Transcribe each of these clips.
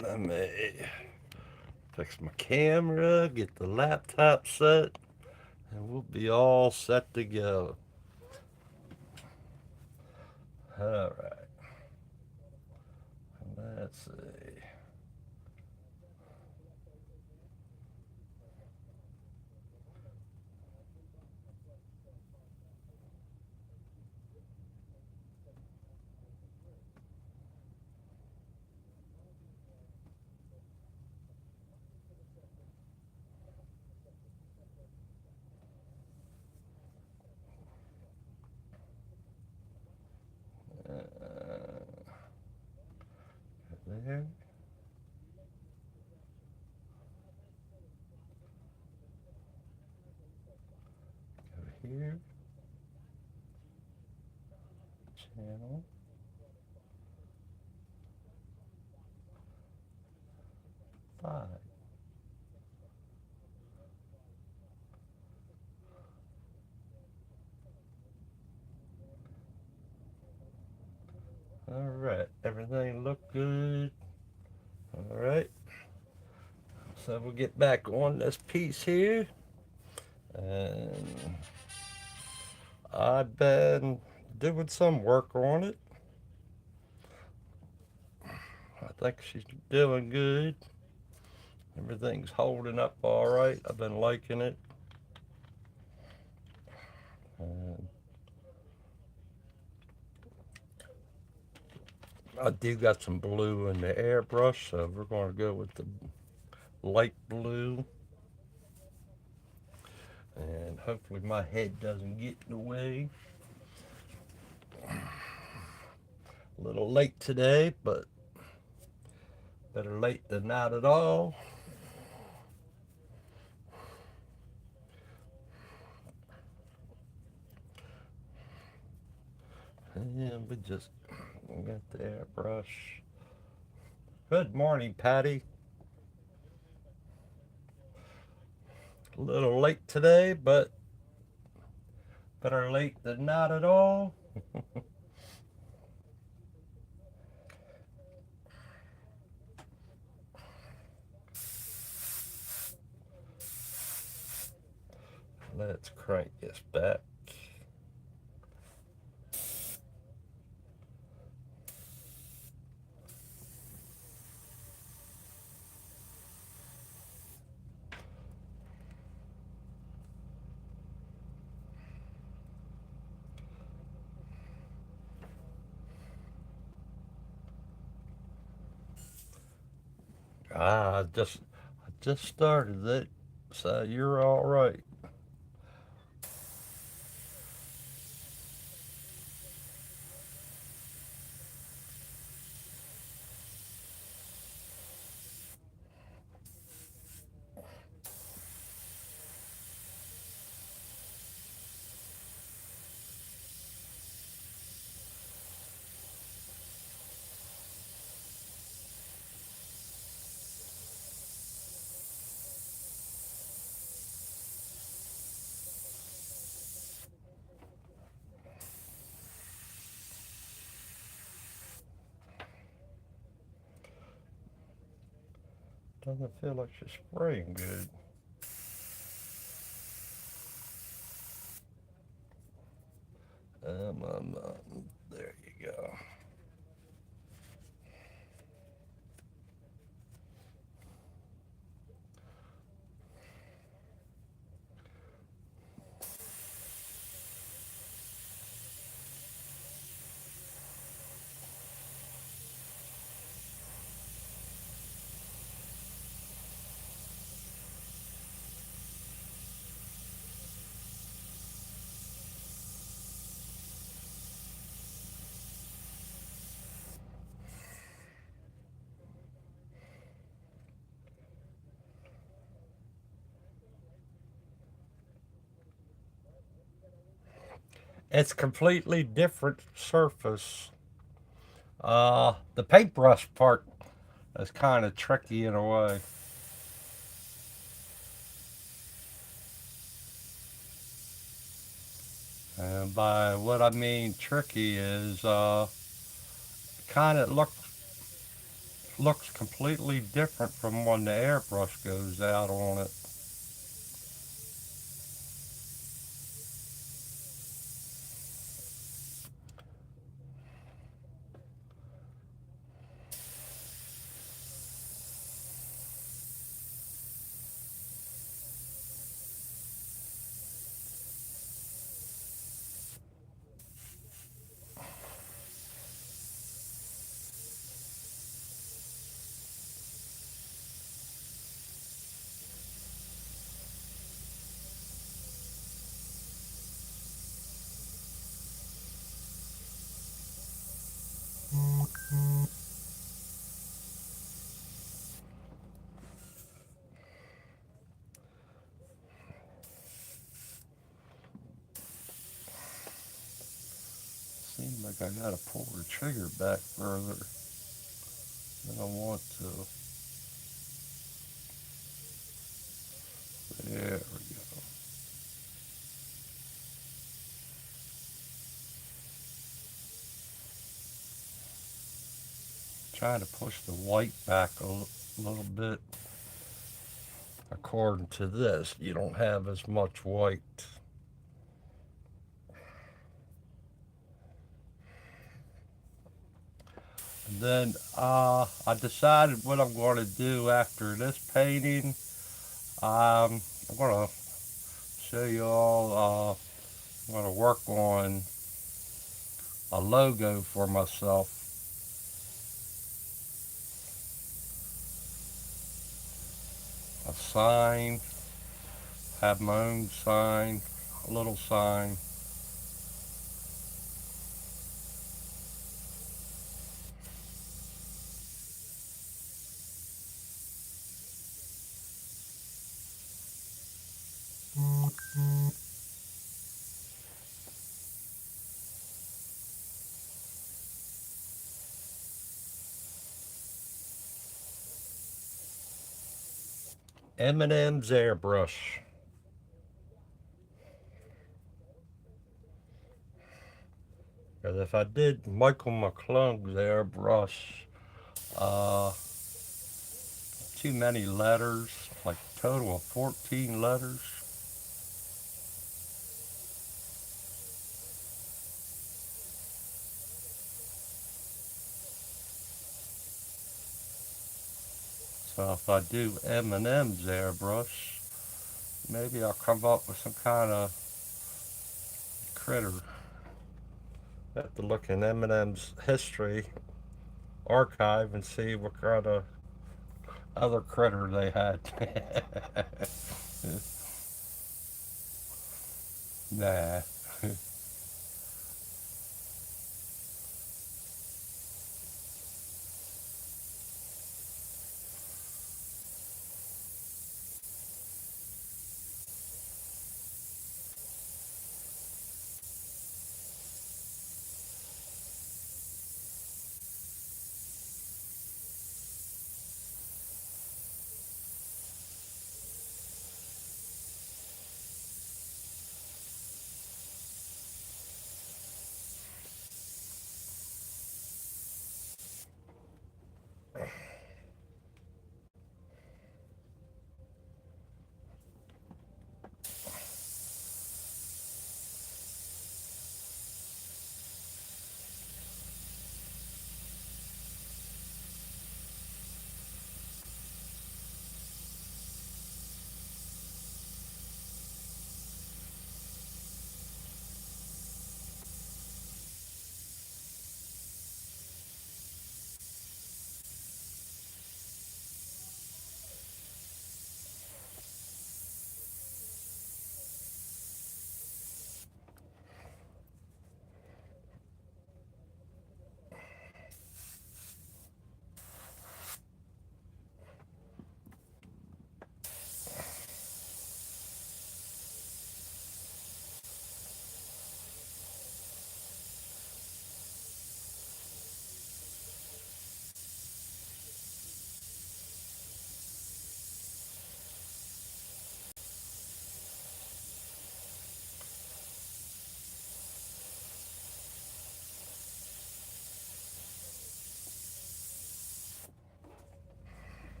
Let me fix my camera, get the laptop set, and we'll be all set to go. All right. Let's see. There, over here, channel, 5. All right, everything look good. All right, so we'll get back on this piece here, and I've been doing some work on it. I think she's doing good. Everything's holding up all right. I've been liking it. And I do got some blue in the airbrush, so we're going to go with the light blue. And hopefully my head doesn't get in the way. A little late today, but better late than not at all. And we just got the airbrush. Good morning, Patty. A little late today, but better late than not at all. Let's crank this back. I just started it, so you're all right. Doesn't feel like she's spraying good. There you go. It's completely different surface. The paintbrush part is kind of tricky in a way. And by what I mean tricky is kind of look looks completely different from when the airbrush goes out on it. Seems like I gotta pull the trigger back further than I want to. There we go. Trying to push the white back a little bit. According to this, you don't have as much white. And then I decided what I'm going to do after this painting. I'm going to show you all. I'm going to work on a logo for myself. A sign. Have my own sign. A little sign. M&M's airbrush. Because if I did Michael McClung's airbrush, uh, too many letters, like a total of 14 letters. So if I do M&M's airbrush, maybe I'll come up with some kind of critter. I have to look in M&M's history archive and see what kind of other critter they had. Nah.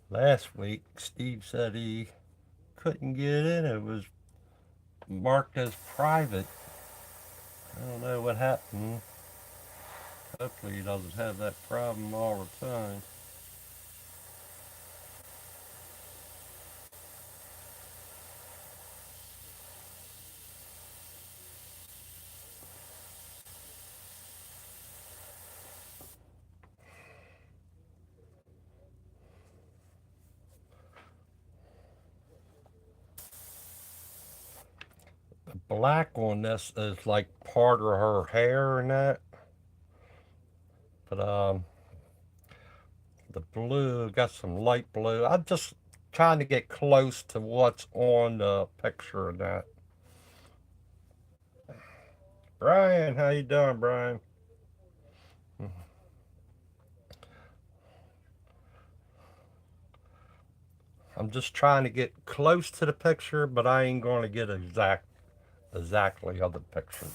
Last week, Steve said he couldn't get in. It was marked as private. I don't know what happened. Hopefully he doesn't have that problem all the time. The black on this is like part of her hair and that. But the blue, got some light blue. I'm just trying to get close to what's on the picture of that. Brian, how you doing, Brian? I'm just trying to get close to the picture, but I ain't going to get exactly of the picture.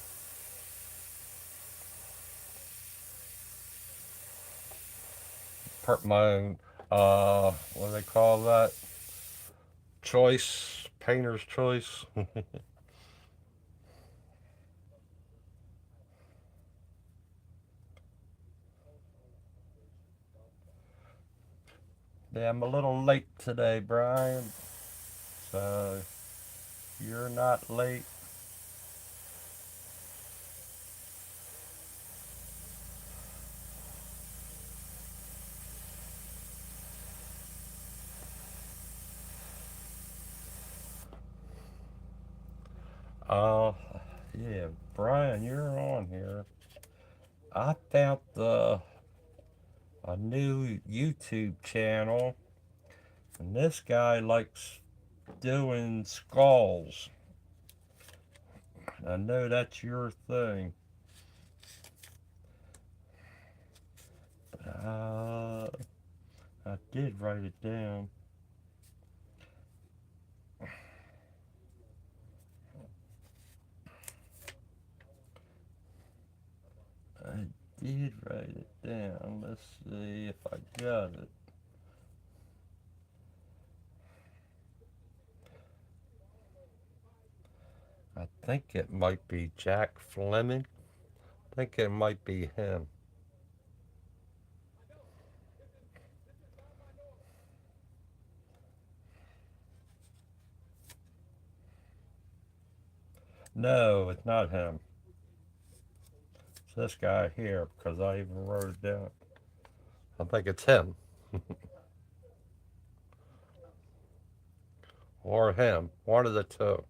My own, what do they call that? Choice, painter's choice. Yeah, I'm a little late today, Brian. So you're not late. Uh, yeah, Brian, you're on here. I found a new YouTube channel, and this guy likes doing skulls. I know that's your thing. Uh, I did write it down. I did write it down. Let's see if I got it. I think it might be Jack Fleming. I think it might be him. No, it's not him. It's this guy here because I even wrote it down. I think it's him or him. One of the two.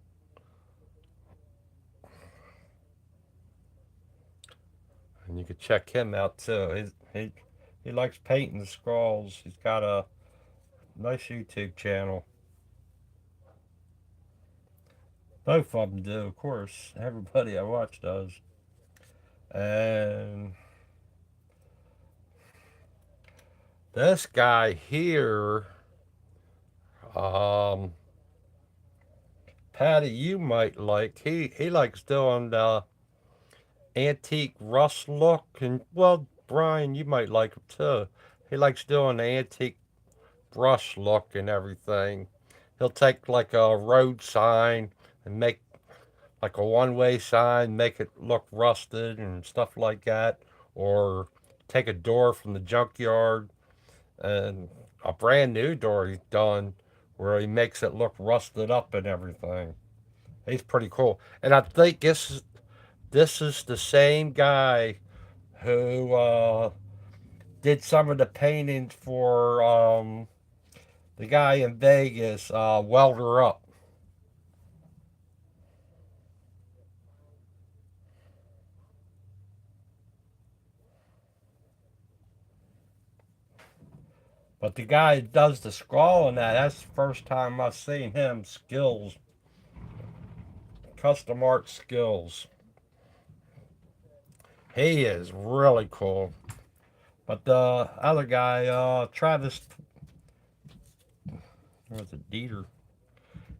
And you could check him out too. He likes painting skulls. He's got a nice YouTube channel. Both of them do, of course. Everybody I watch does. And this guy here, um, Patty, you might like. He likes doing the antique rust look, and well, Brian, you might like him too. He likes doing the antique brush look and everything. He'll take like a road sign and make like a one-way sign, make it look rusted and stuff like that, or take a door from the junkyard and a brand new door he's done where he makes it look rusted up and everything. He's pretty cool, and I think this is the same guy who did some of the paintings for the guy in Vegas, Welder Up. But the guy that does the skull and that's the first time I've seen him skills, custom art skills. He is really cool. But the other guy, Travis, what's it, Dieter?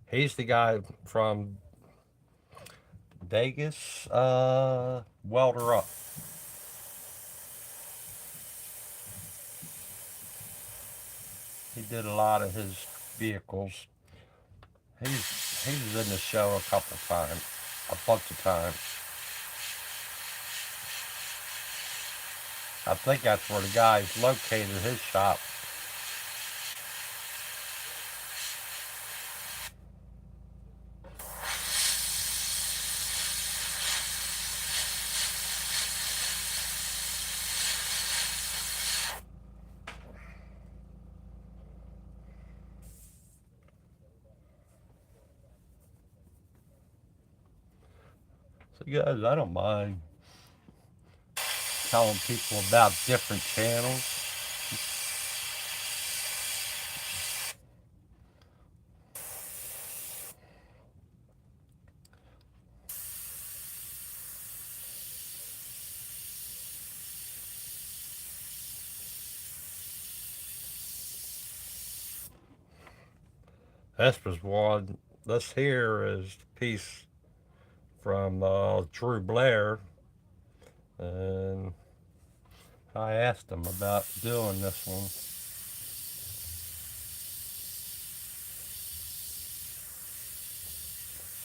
He's the guy from Vegas, Welder Up. He did a lot of his vehicles. He's in the show a couple times, a bunch of times. I think that's where the guy's located his shop. So guys, I don't mind telling people about different channels. This was one. This here is the piece from Drew Blair, and I asked him about doing this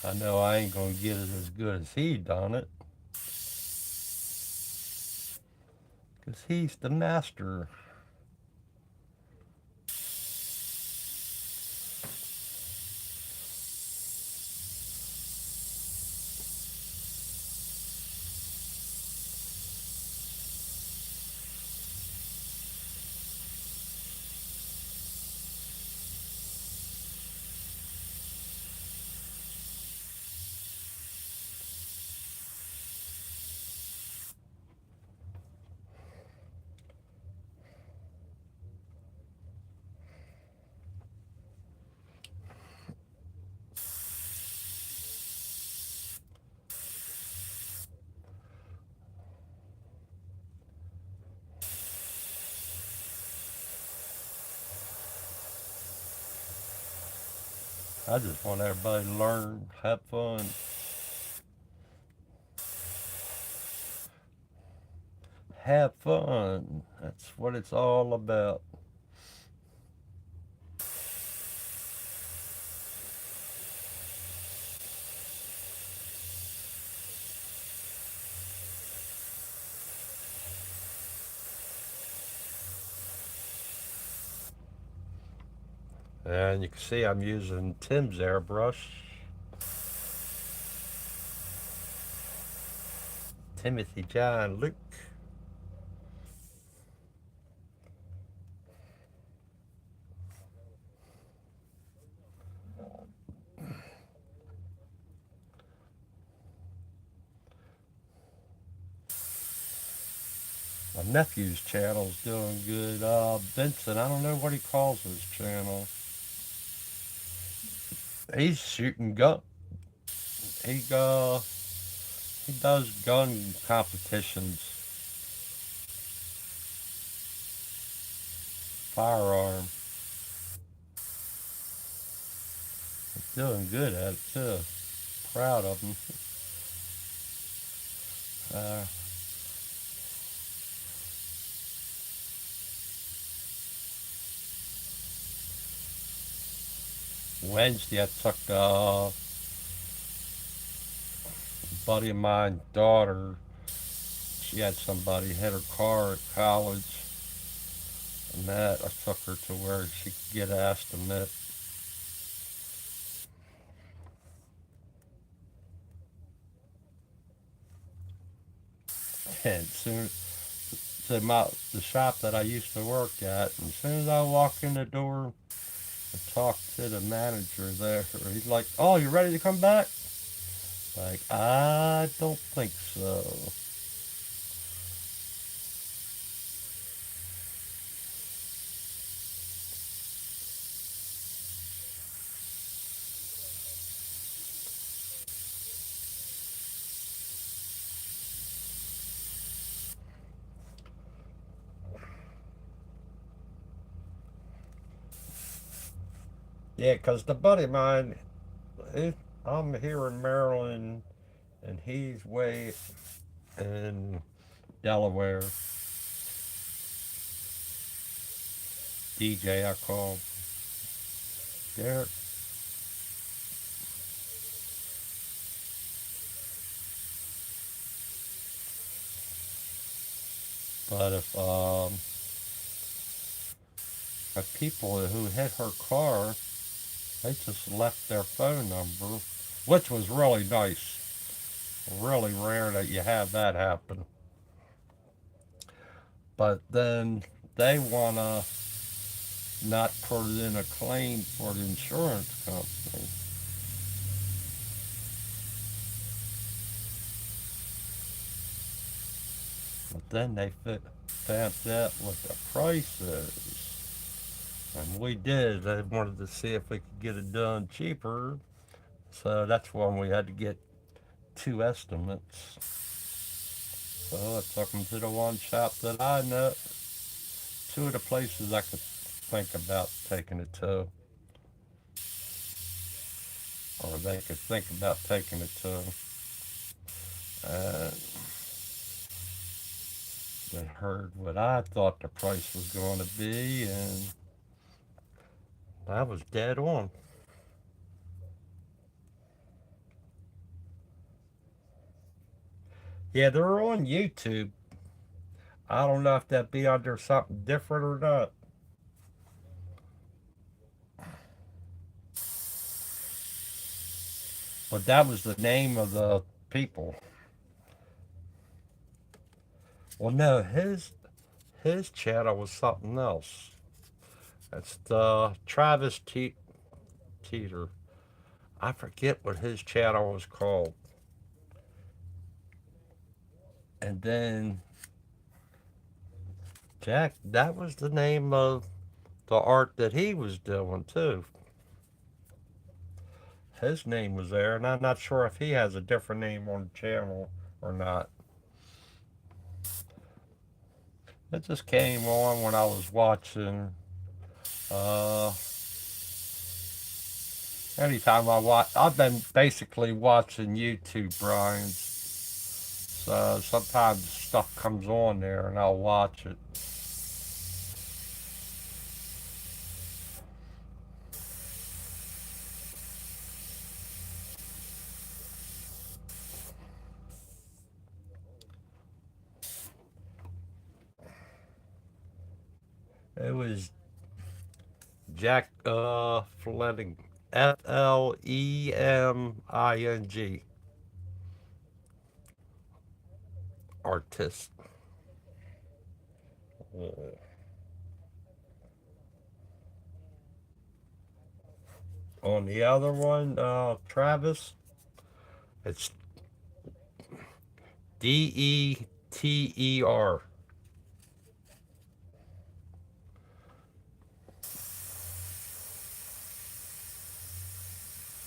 one. I know I ain't gonna get it as good as he done it, cause he's the master. I just want everybody to learn, have fun, have fun. That's what it's all about. And you can see I'm using Tim's airbrush. Timothy John Luke. My nephew's channel's doing good. Vincent, I don't know what he calls his channel. He's shooting gun. He uh he does gun competitions, firearm. He's doing good at it too. Proud of him. Uh, Wednesday, I took a buddy of mine's daughter. She had somebody hit her car at college, and that I took her to where she could get asked to admit. And soon, to the shop that I used to work at, and as soon as I walk in the door and talk to the manager there, he's like, "Oh, you ready to come back?" Like, I don't think so. Yeah, 'cause the buddy of mine, he, I'm here in Maryland, and he's way in Delaware. DJ I called. Derek. But if people who hit her car, they just left their phone number, which was really nice. Really rare that you have that happen. But then they wanna not put it in a claim for the insurance company. But then they found out what the price is. And we did. They wanted to see if we could get it done cheaper. So that's when we had to get two estimates. So I took them to the one shop that I know. Two of the places I could think about taking it to. Or they could think about taking it to. And they heard what I thought the price was going to be, and I was dead on. Yeah, they're on YouTube. I don't know if that'd be under something different or not. But that was the name of the people. Well, no, his channel was something else. It's the Teeter. I forget what his channel was called. And then Jack, that was the name of the art that he was doing too. His name was there, and I'm not sure if he has a different name on the channel or not. It just came on when I was watching. Uh, Anytime I watch, I've been basically watching YouTube Brian's. So sometimes stuff comes on there and I'll watch it. It was Jack Fleming, Fleming, artist. On the other one, Travis, it's Deter.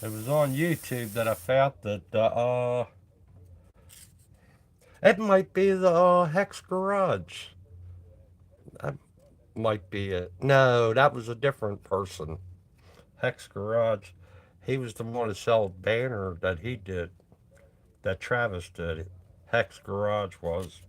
It was on YouTube that I found that it might be the Hex Garage. That might be it. No, that was a different person. Hex Garage. He was the one to sell a banner that he did, that Travis did. Hex Garage was.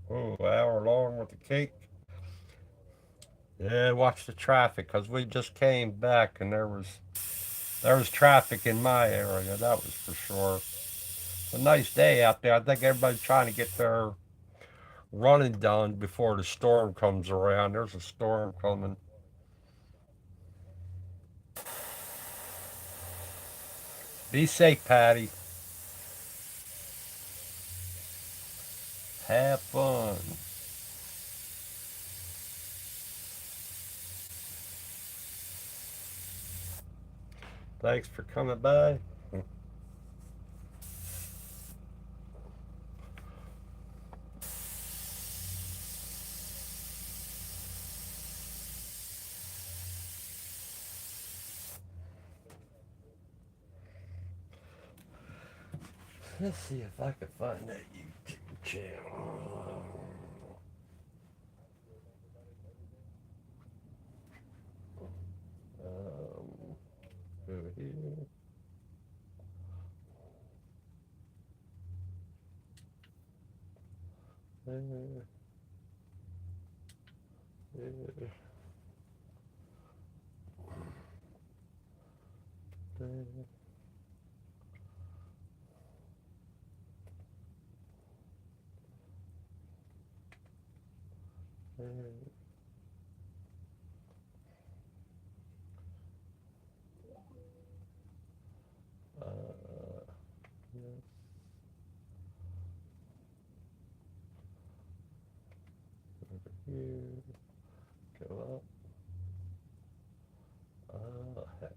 Oh, hour long with the cake. Yeah, watch the traffic because we just came back and there was traffic in my area. That was for sure. It's a nice day out there. I think everybody's trying to get their running done before the storm comes around. There's a storm coming. Be safe, Patty. Have fun. Thanks for coming by. Let's see if I can find that YouTube channel. Yes. Over here. Go up. Heck.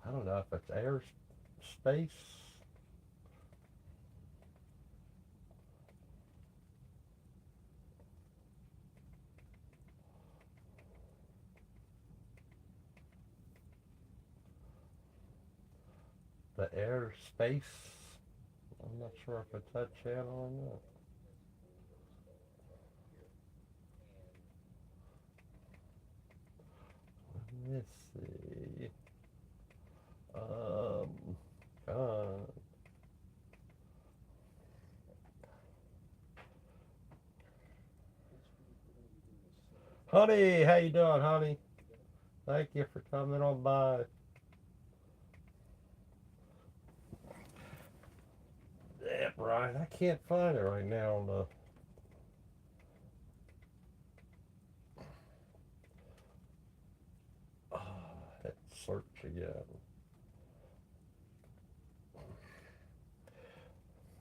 I don't know if it's air space. The air space. I'm not sure if it's that channel or not. Let's see. God. Honey, how you doing, honey? Thank you for coming on by. Yeah, Brian, I can't find it right now on the. Let's search again.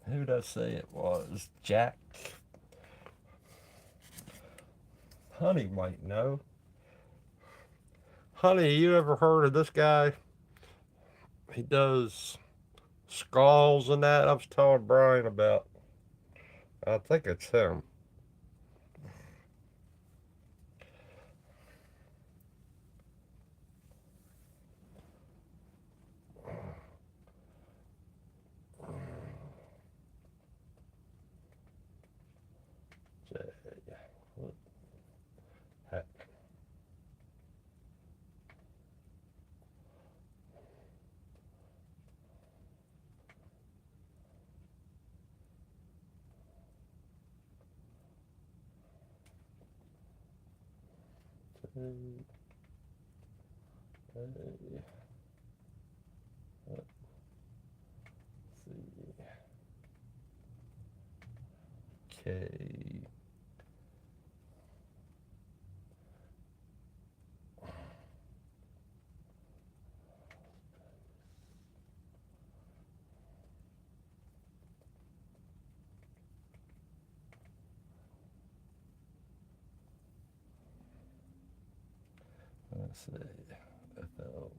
Who did I say it was? Jack. Honey might know. Honey, you ever heard of this guy? He does skulls and that. I was telling Brian about. I think it's him. What heck? Let's see. K. Let's see. FL.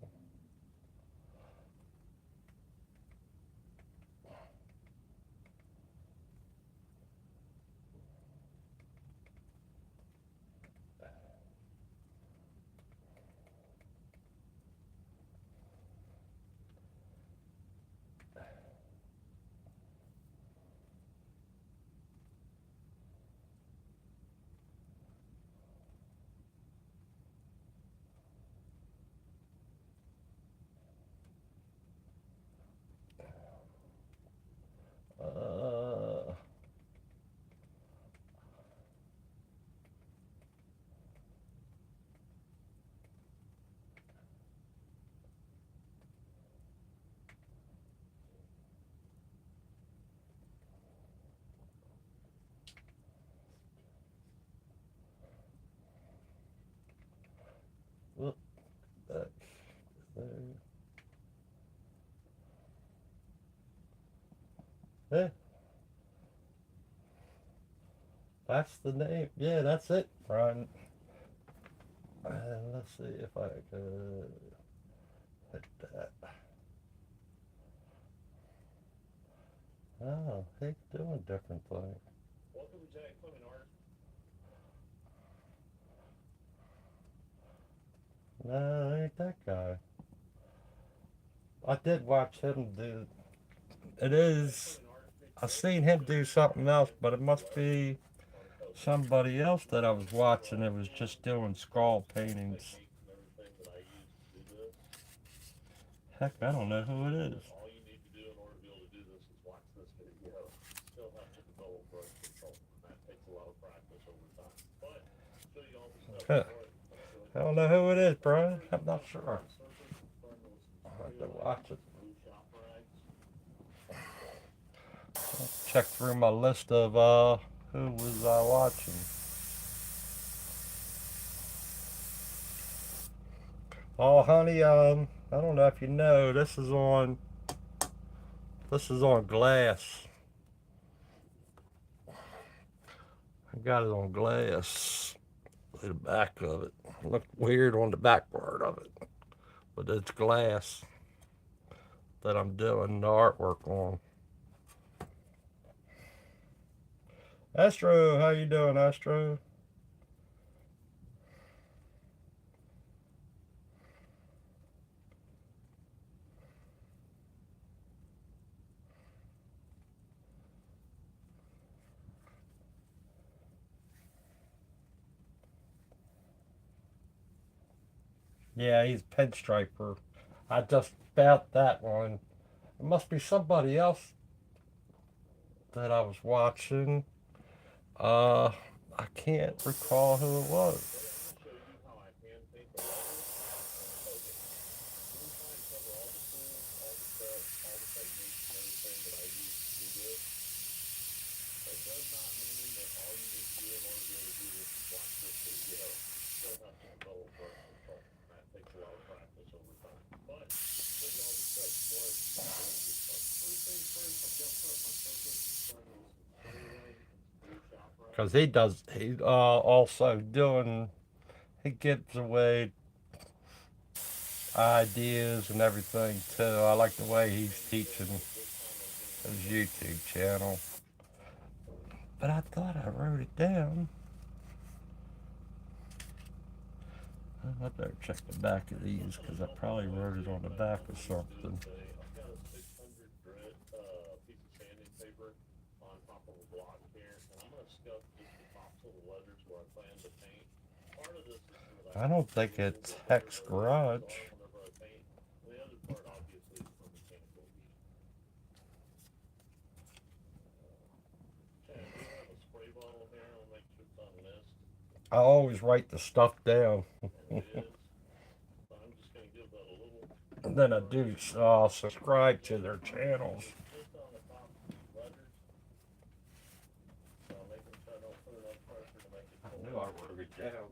Yeah, that's the name. Yeah, that's it, Brian. And let's see if I could hit that. Oh, he's doing different things. No, it ain't that guy. I did watch him do. It is. I seen him do something else, but it must be somebody else that I was watching that was just doing skull paintings. Heck, I don't know who it is. Huh. I don't know who it is, Brian. I'm not sure. I'll have to watch it. Check through my list of who was I watching. Oh, honey, I don't know if you know, this is on glass. I got it on glass. The back of it. Looked weird on the back part of it, but it's glass that I'm doing the artwork on. Astro, how you doing, Astro? Yeah, he's pinstriper. I just found that one. It must be somebody else that I was watching. Uh, I can't recall who it was. Because he also doing, he gives away ideas and everything too. I like the way he's teaching his YouTube channel. But I thought I wrote it down. I better check the back of these because I probably wrote it on the back of something. I don't think it's Hex Garage. I always write the stuff down. And then I do subscribe to their channels. I knew I wrote it down.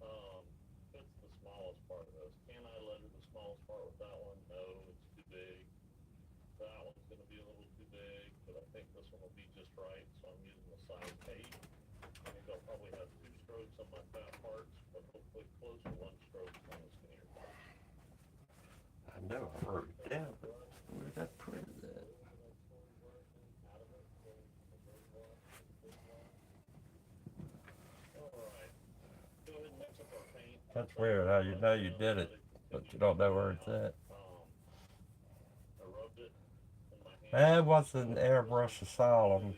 Um, Fits the smallest part of this. Can I letter the smallest part with that one? No, it's too big. That one's going to be a little too big, but I think this one will be just right, so I'm using the size 8. I think I'll probably have 2 strokes on my fat parts, but hopefully close to 1 stroke on the skinnier parts. I know I wrote it down, but where did I print that? Alright, go ahead and mix up our paint. That's weird how you know you did it, but you don't know where it's at. I rubbed it in my hand. That was an airbrush asylum.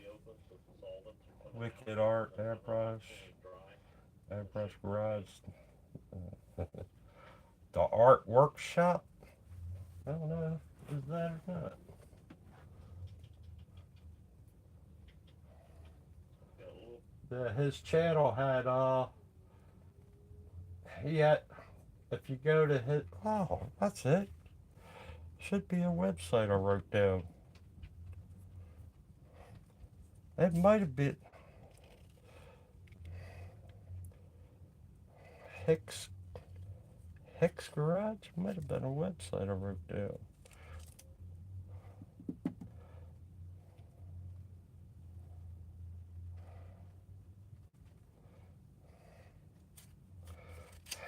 Wicked Art airbrush. Airbrush garage. The art workshop. I don't know. Is that or not? His channel had he had, if you go to his, oh, that's it. Should be a website I wrote down. It might have been Hicks Garage. Might have been a website I wrote down.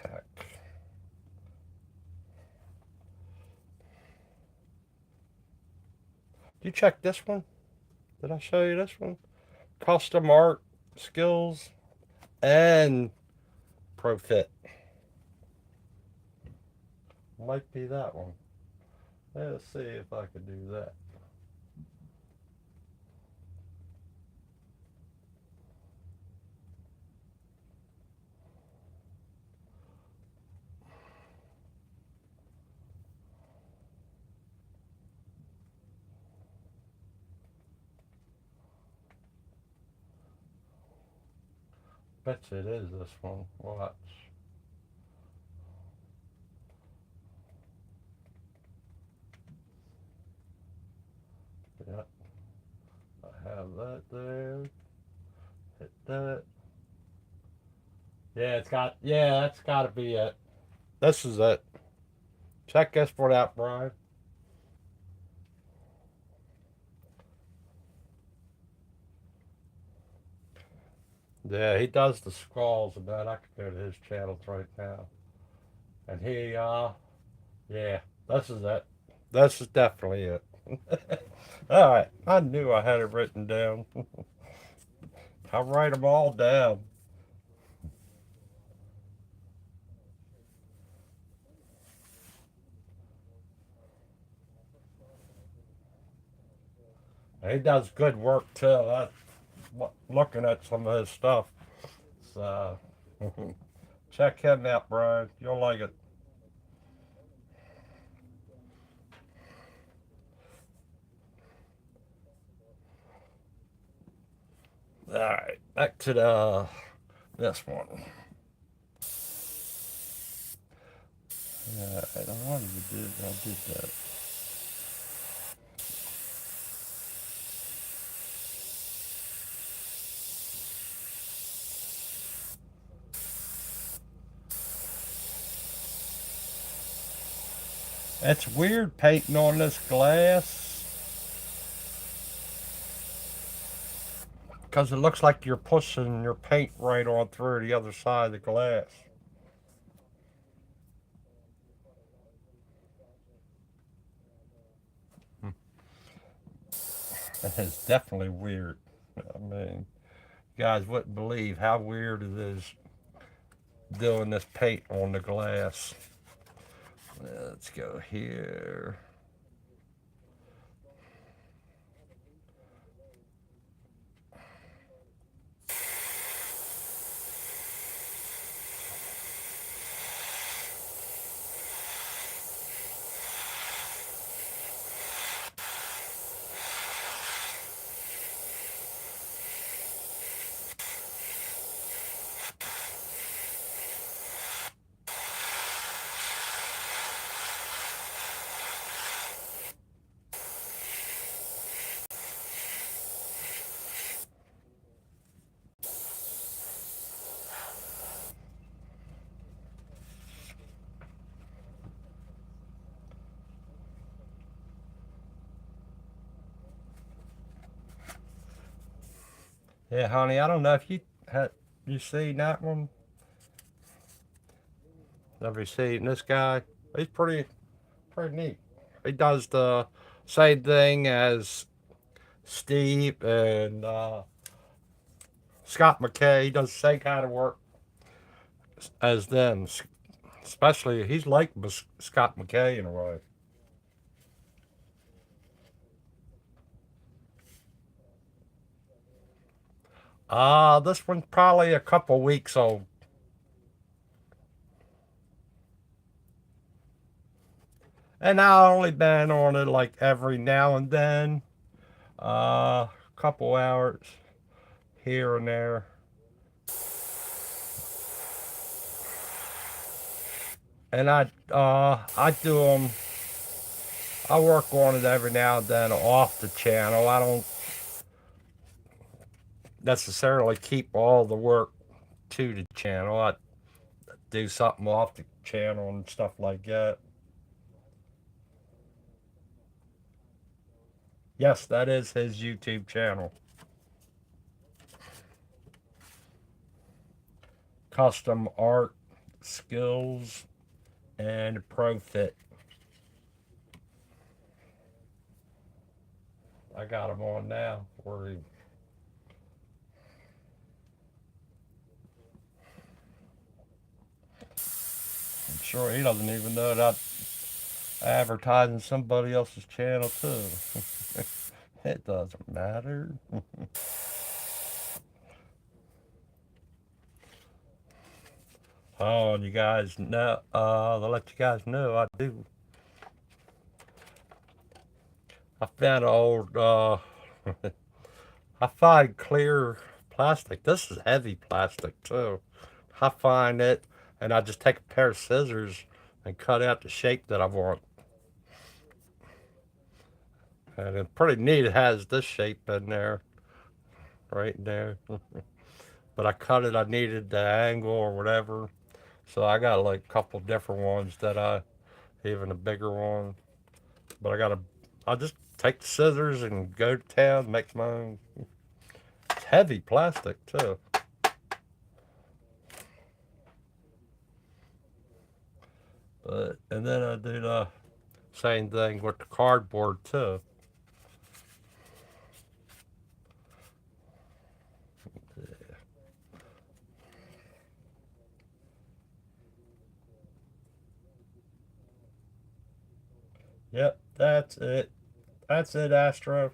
Heck. Did you check this one? Did I show you this one? Custom art skills and profit. Might be that one. Let's see if I can do that. Bet you it is this one. Watch. Yep. I have that there. Hit that. Yeah, that's gotta be it. This is it. Check this one out, Brian. Yeah, he does the squalls and that. I could go to his channels right now. And yeah, this is it. This is definitely it. All right, I knew I had it written down. I write them all down. He does good work too. Looking at some of his stuff. So check him out, Brian. You'll like it. All right, back to this one. Yeah, I don't want to do. I did that. It's weird painting on this glass because it looks like you're pushing your paint right on through the other side of the glass. It's definitely weird. I mean, you guys wouldn't believe how weird it is doing this paint on the glass. Let's go here. Yeah, honey, I don't know if you seen that one. Have you seen this guy? He's pretty neat. He does the same thing as Steve and Scott McKay. He does the same kind of work as them. Especially, he's like Scott McKay in a way. This one's probably a couple weeks old. And I only been on it like every now and then. A couple hours here and there. And I do them. I work on it every now and then off the channel. I don't necessarily keep all the work to the channel. I do something off the channel and stuff like that. Yes, that is his YouTube channel. Custom art skills and profit. I got him on now. I'm sure he doesn't even know that I'm advertising somebody else's channel too. It doesn't matter. Oh, and you guys know, to let you guys know, I do. I found an old, I find clear plastic. This is heavy plastic too. I find it, and I just take a pair of scissors and cut out the shape that I want. And it's pretty neat. It has this shape in there, right there. But I cut it. I needed the angle or whatever. So I got like a couple different ones even a bigger one. But I just take the scissors and go to town, make my own. It's heavy plastic too. And then I do the same thing with the cardboard too. Yep, that's it. That's it, Astro.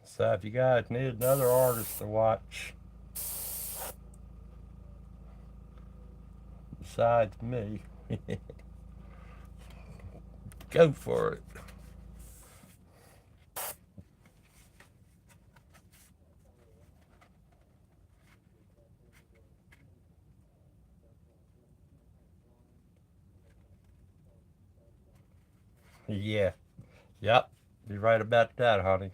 So if you guys need another artist to watch besides me, go for it. Yeah. Yep. You're right about that, honey.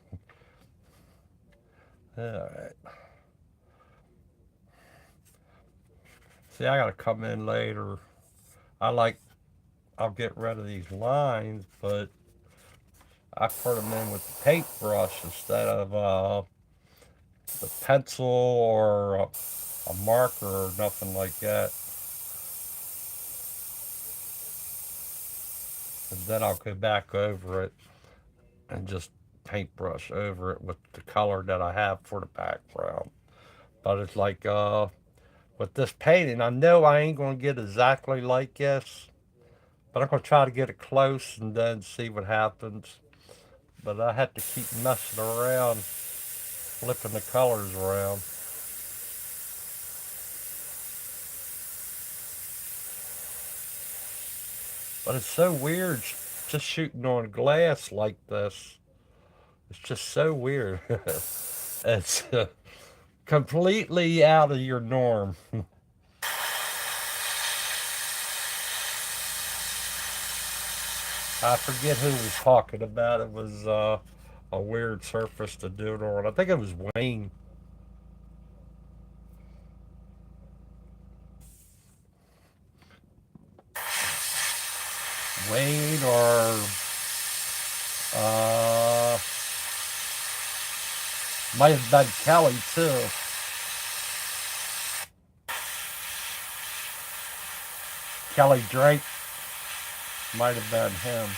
All right. See, I gotta come in later. I like. I'll get rid of these lines, but I put them in with the paintbrush instead of the pencil or a marker or nothing like that. And then I'll go back over it and just paintbrush over it with the color that I have for the background. But it's like with this painting, I know I ain't gonna get exactly like this, but I'm gonna try to get it close and then see what happens. But I have to keep messing around, flipping the colors around. But it's so weird just shooting on glass like this. It's just so weird. It's completely out of your norm. I forget who was talking about it. Was a weird surface to do it on. I think it was Wayne. Wade or uh, might have been Kelly too. Kelly Drake might have been him.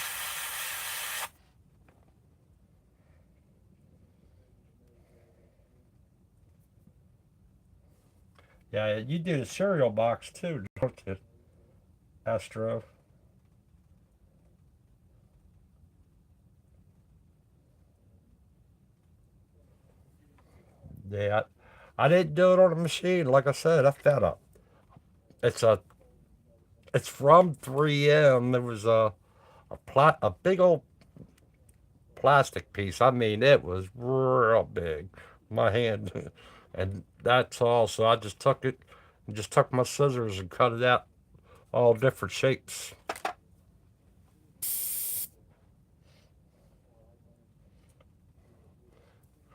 Yeah, you do the cereal box too, don't you, Astro? Yeah, I didn't do it on the machine. Like I said, I found a. It's a. It's from 3M. There was a big old plastic piece. I mean, it was real big. My hand, and that's all. So I just took it, and just took my scissors and cut it out all different shapes.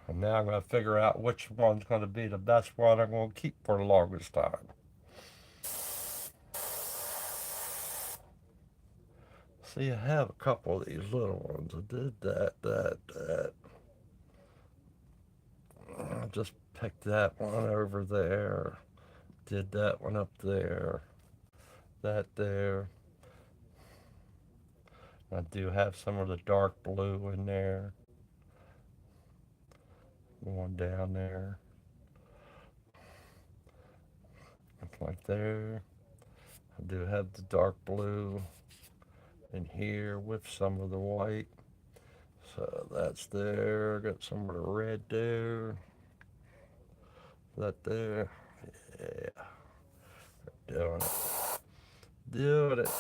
And now I'm gonna figure out which one's gonna be the best one I'm gonna keep for the longest time. See, I have a couple of these little ones. I did that. I just picked that one over there. Did that one up there. That there. I do have some of the dark blue in there. One down there. Like there. I do have the dark blue in here with some of the white. So that's there. Got some of the red there. That there. Yeah. Doing it. Doing it.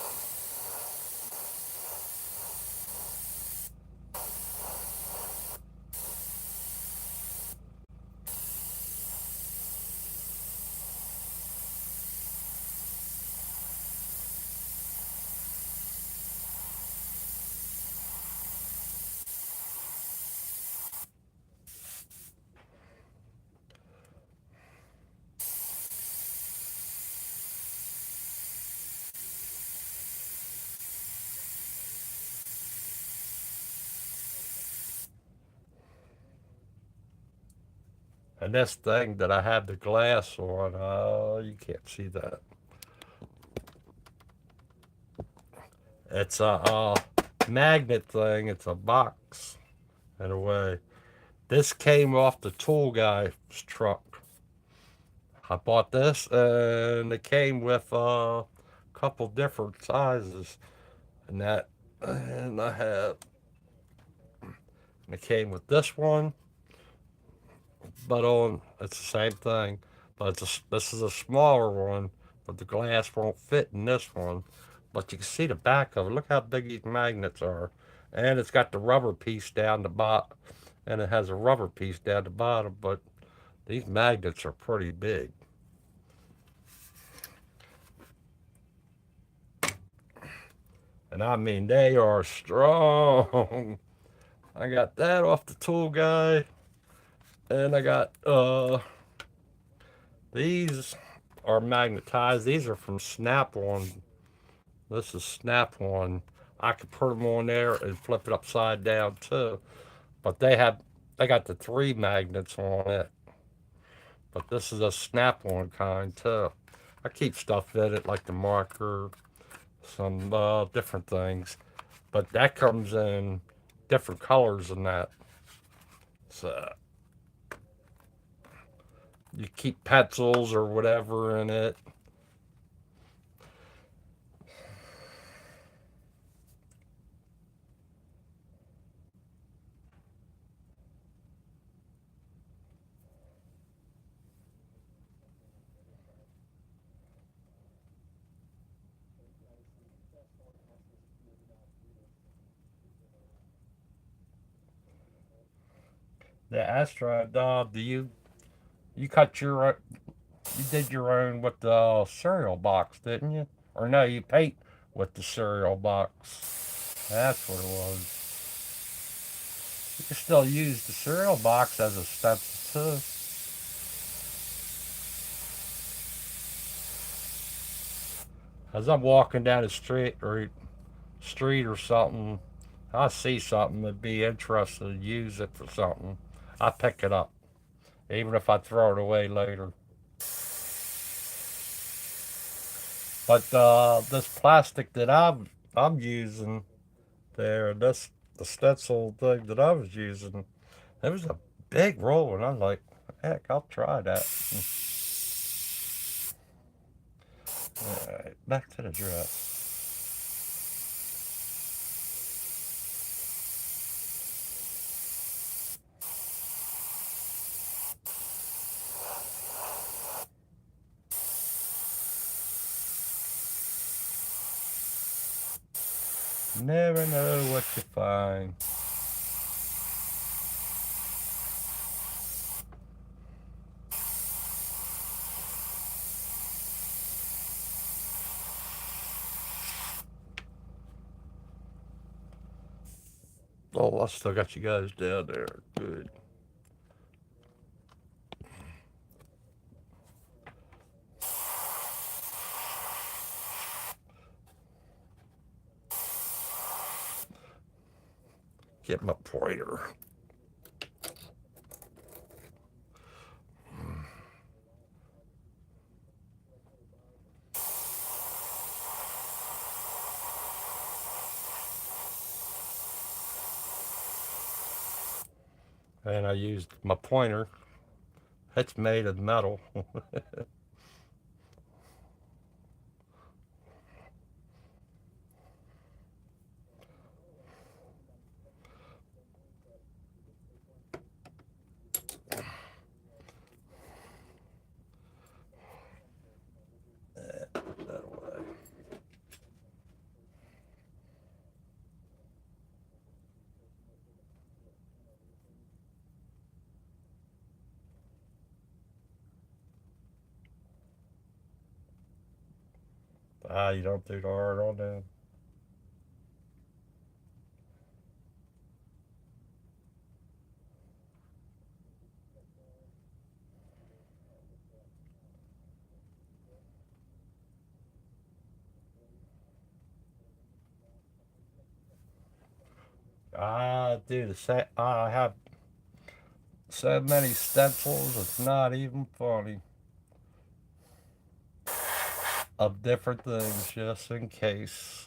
And this thing that I have the glass on, you can't see that. It's a magnet thing. It's a box in a way. This came off the tool guy's truck. I bought this, and it came with a couple different sizes, and that, and I have. It came with this one, but on it's the same thing, but this is a smaller one, but the glass won't fit in this one. But you can see the back of it. Look how big these magnets are, and it's got the rubber piece down the bottom, and it has a rubber piece down the bottom. But these magnets are pretty big. And I mean, they are strong. I got that off the tool guy, and I got these are magnetized. These are from Snap-on. This is Snap-on. I could put them on there and flip it upside down too. But they got the three magnets on it. But this is a Snap-on kind too. I keep stuff in it like the marker, some different things. But that comes in different colors than that. So you keep pencils or whatever in it. The asteroid dog. You cut your you did your own with the cereal box, didn't you? Or no, you paint with the cereal box. That's what it was. You can still use the cereal box as a stencil too. As I'm walking down the street, or street or something, I see something that'd be interested to use it for something, I pick it up, even if I throw it away later. But this plastic that I'm using there, this the stencil thing that I was using, it was a big roll, and I'm like, heck, I'll try that. All right, back to the dress. Never know what you find. Oh, I still got you guys down there. Good. Get my pointer. And I used my pointer. It's made of metal. That way. Ah, you don't do the art on that. I do the same. I have so many stencils, it's not even funny. Of different things, just in case.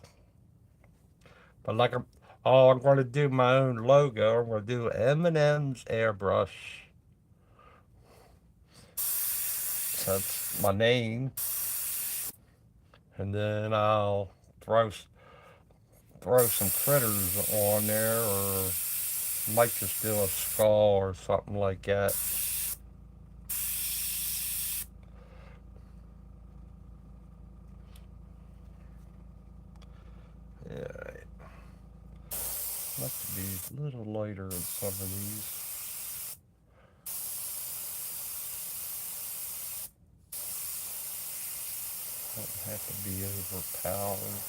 But like, I'm going to do my own logo. I'm going to do M&M's airbrush. That's my name. And then I'll throw throw some critters on there, or might just do a skull or something like that. Yeah, must be a little lighter in some of these. Don't have to be overpowered.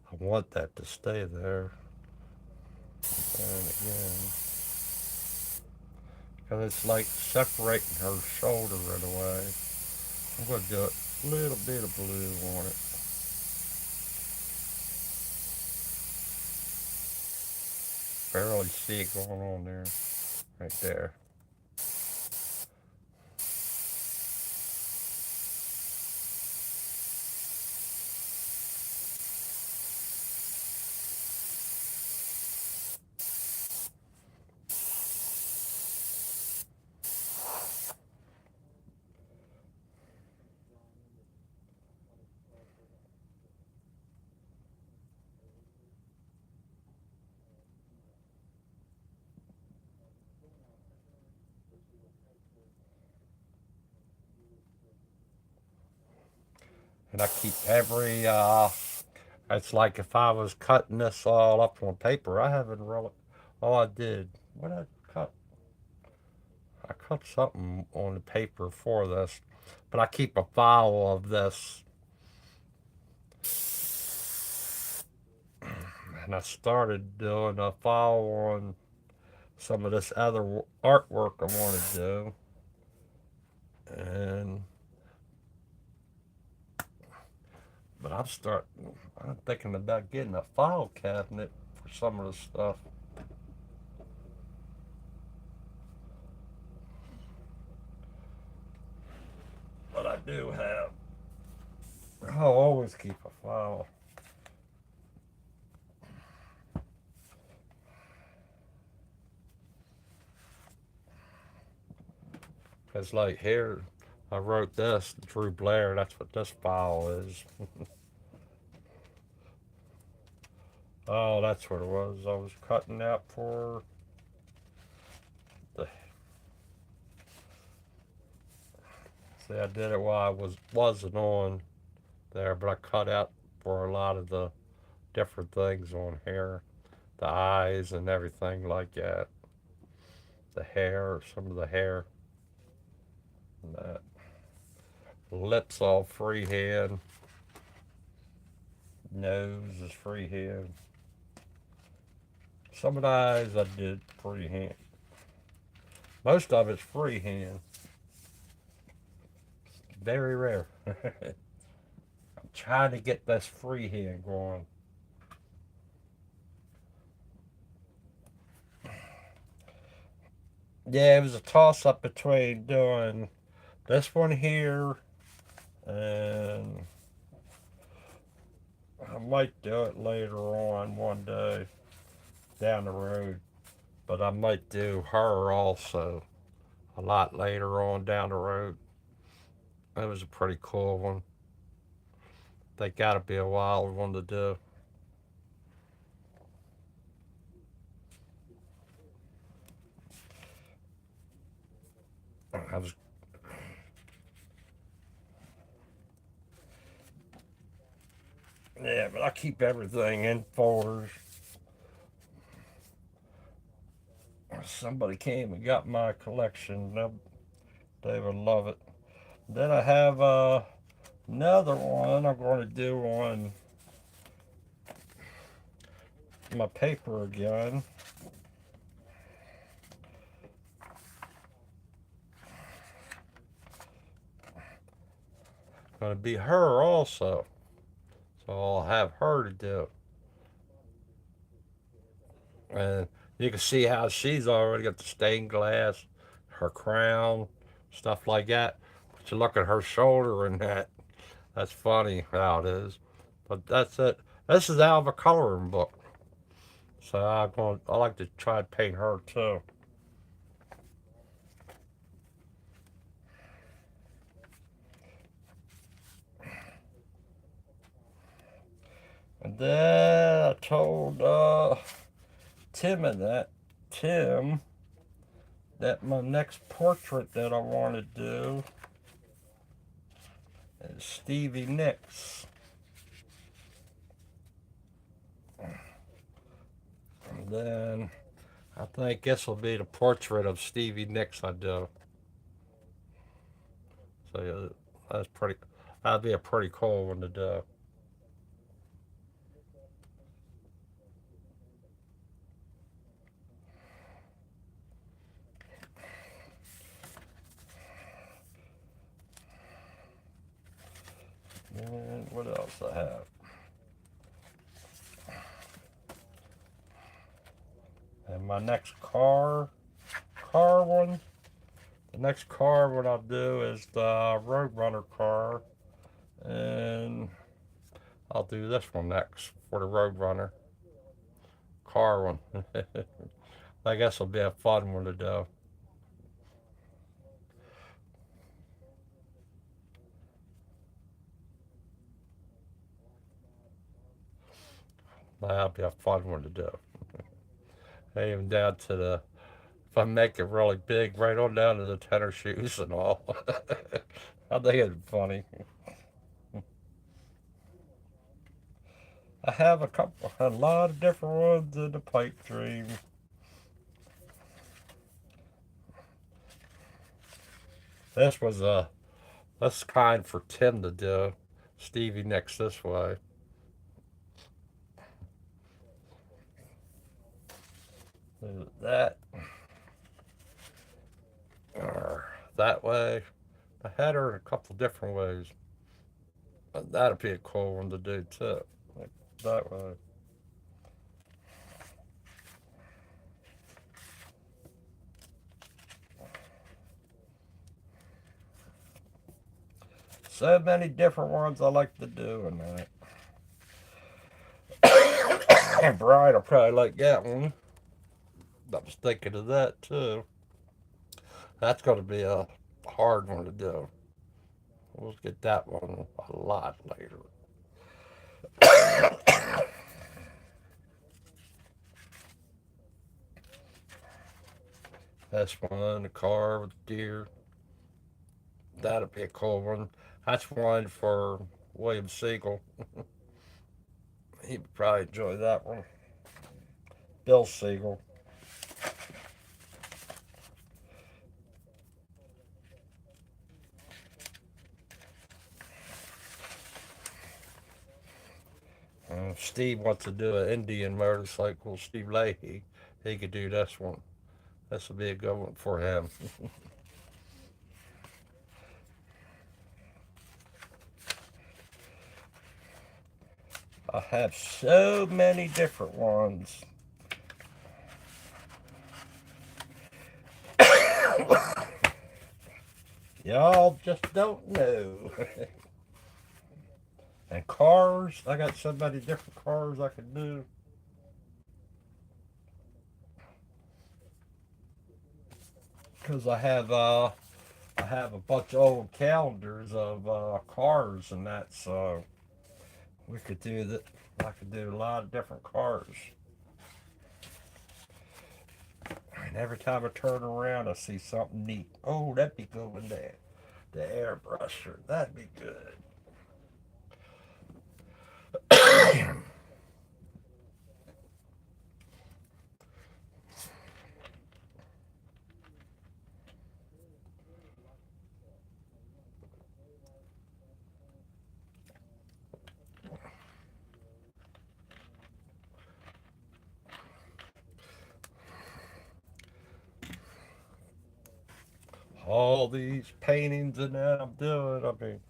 I want that to stay there. And again, because it's like separating her shoulder in a way. I'm going to do a little bit of blue on it. Barely see it going on there. Right there. And I keep every, it's like if I was cutting this all up on paper, I haven't really, oh, I did. What did I cut? I cut something on the paper for this, but I keep a file of this. And I started doing a file on some of this other artwork I want to do. And but I'm thinking about getting a file cabinet for some of the stuff. But I do have. I'll always keep a file. Because, like, here, I wrote this, Drew Blair. That's what this file is. Oh, that's what it was. I was cutting out for the. See, I did it while I wasn't on there, but I cut out for a lot of the different things on here, the eyes and everything like that, the hair, some of the hair, and that. Lips all freehand, nose is freehand. Some of the eyes I did freehand. Most of it's freehand. Very rare. I'm trying to get this freehand going. Yeah, it was a toss up between doing this one here and I might do it later on one day down the road. But I might do her also a lot later on down the road. That was a pretty cool one. They gotta be a wild one to do. I was Yeah, but I keep everything in folders. Somebody came and got my collection. They would love it. Then I have another one I'm going to do on my paper again. Going to be her also. So I'll have her to do. And you can see how she's already got the stained glass, her crown, stuff like that. But you look at her shoulder and that. That's funny how it is. But that's it. This is out of a coloring book. So I like to try to paint her too. And then I told Tim and Tim that my next portrait that I want to do is Stevie Nicks. And then I think this will be the portrait of Stevie Nicks I do. So yeah, that's pretty. That'd be a pretty cool one to do. And what else I have? And my next car one. The next car what I'll do is the Roadrunner car, and I'll do this one next for the Roadrunner car one. I guess it'll be a fun one to do. That'll be a fun one to do. Even down to the, if I make it really big, right on down to the tennis shoes and all. I think it's funny. I have a lot of different ones in the pipe dream. This was that's kind for Tim to do. Stevie next this way. Do that or that way. I had her in a couple different ways. But that'd be a cool one to do too. Like that way. So many different ones I like to do in that. And Brian will probably like that one. I was thinking of that too. That's going to be a hard one to do. We'll get that one a lot later. That's one, the car with the deer. That'll be a cool one. That's one for William Siegel. He would probably enjoy that one. Bill Siegel. Steve wants to do an Indian motorcycle. Steve Leahy. He could do this one. This would be a good one for him. I have so many different ones. Y'all just don't know. And cars, I got so many different cars I can do. Because I have a bunch of old calendars of cars and that, so we could do that. I could do a lot of different cars. And every time I turn around, I see something neat. Oh, that'd be good one there. The airbrusher, that'd be good. All these paintings and that I'm doing, I mean,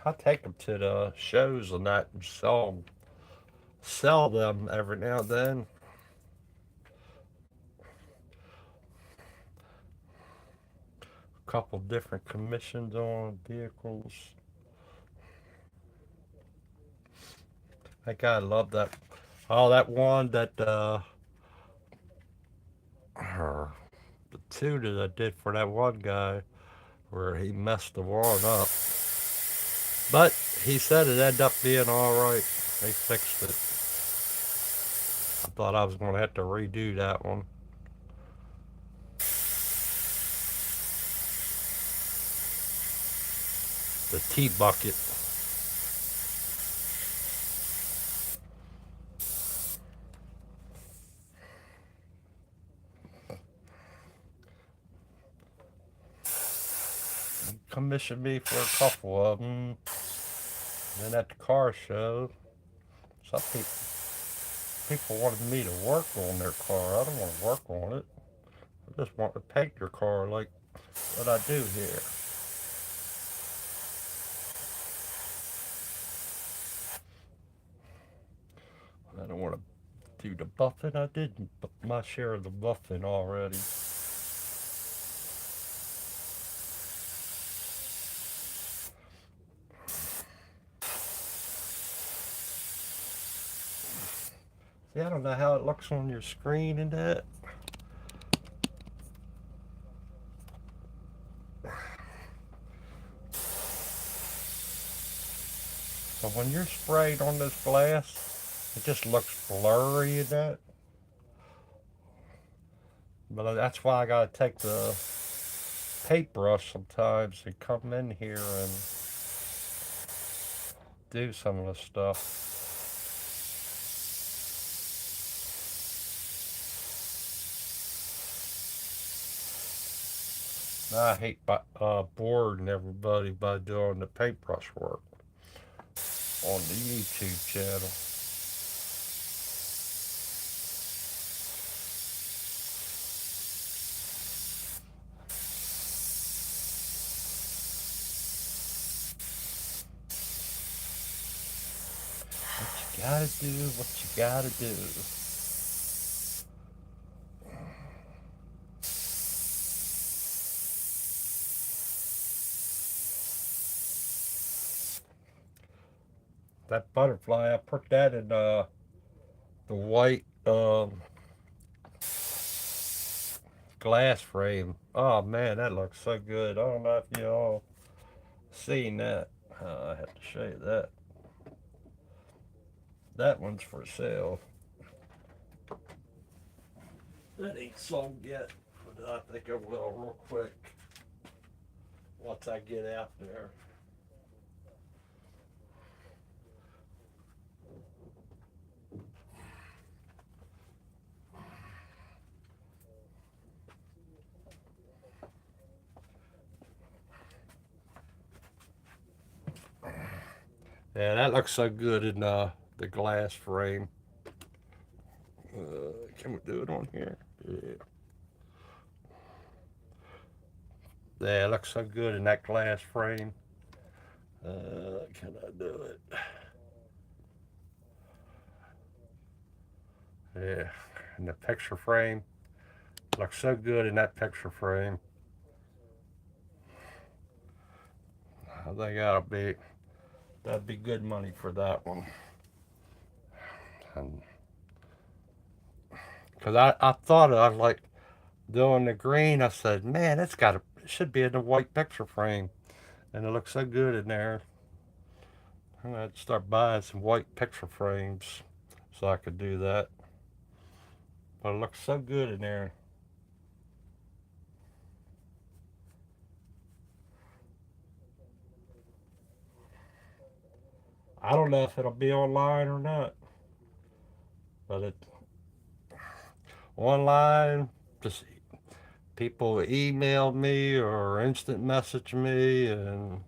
I take them to the shows and that and sell them every now and then. A couple different commissions on vehicles. I gotta love that. Oh, that one that the two that I did for that one guy where he messed the one up. But he said it ended up being all right. They fixed it. I thought I was gonna have to redo that one. The tea bucket. He commissioned me for a couple of them. Then at the car show, some people wanted me to work on their car. I don't want to work on it. I just want to paint your car like what I do here. I don't want to do the buffing. I did my share of the buffing already. See, I don't know how it looks on your screen and that. But when you're sprayed on this glass, it just looks blurry and that. But that's why I gotta take the paintbrush sometimes and come in here and do some of the stuff. I hate boring everybody by doing the paintbrush work on the YouTube channel. What you gotta do, what you gotta do. That butterfly, I put that in the white glass frame. Oh man, that looks so good. I don't know if you all seen that. I have to show you that. That one's for sale. That ain't sold yet, but I think I will real quick once I get out there. Yeah, that looks so good in the glass frame. Can we do it on here? Yeah. Yeah, it looks so good in that glass frame. Can I do it? Yeah, in the picture frame. Looks so good in that picture frame. I think that'd be good money for that one. And because I thought I was like doing the green. I said, man, it should be in the white picture frame, and it looks so good in there. I'm gonna have to start buying some white picture frames so I could do that. But it looks so good in there. I don't know if it'll be online or not, but it online. Just people email me or instant message me, and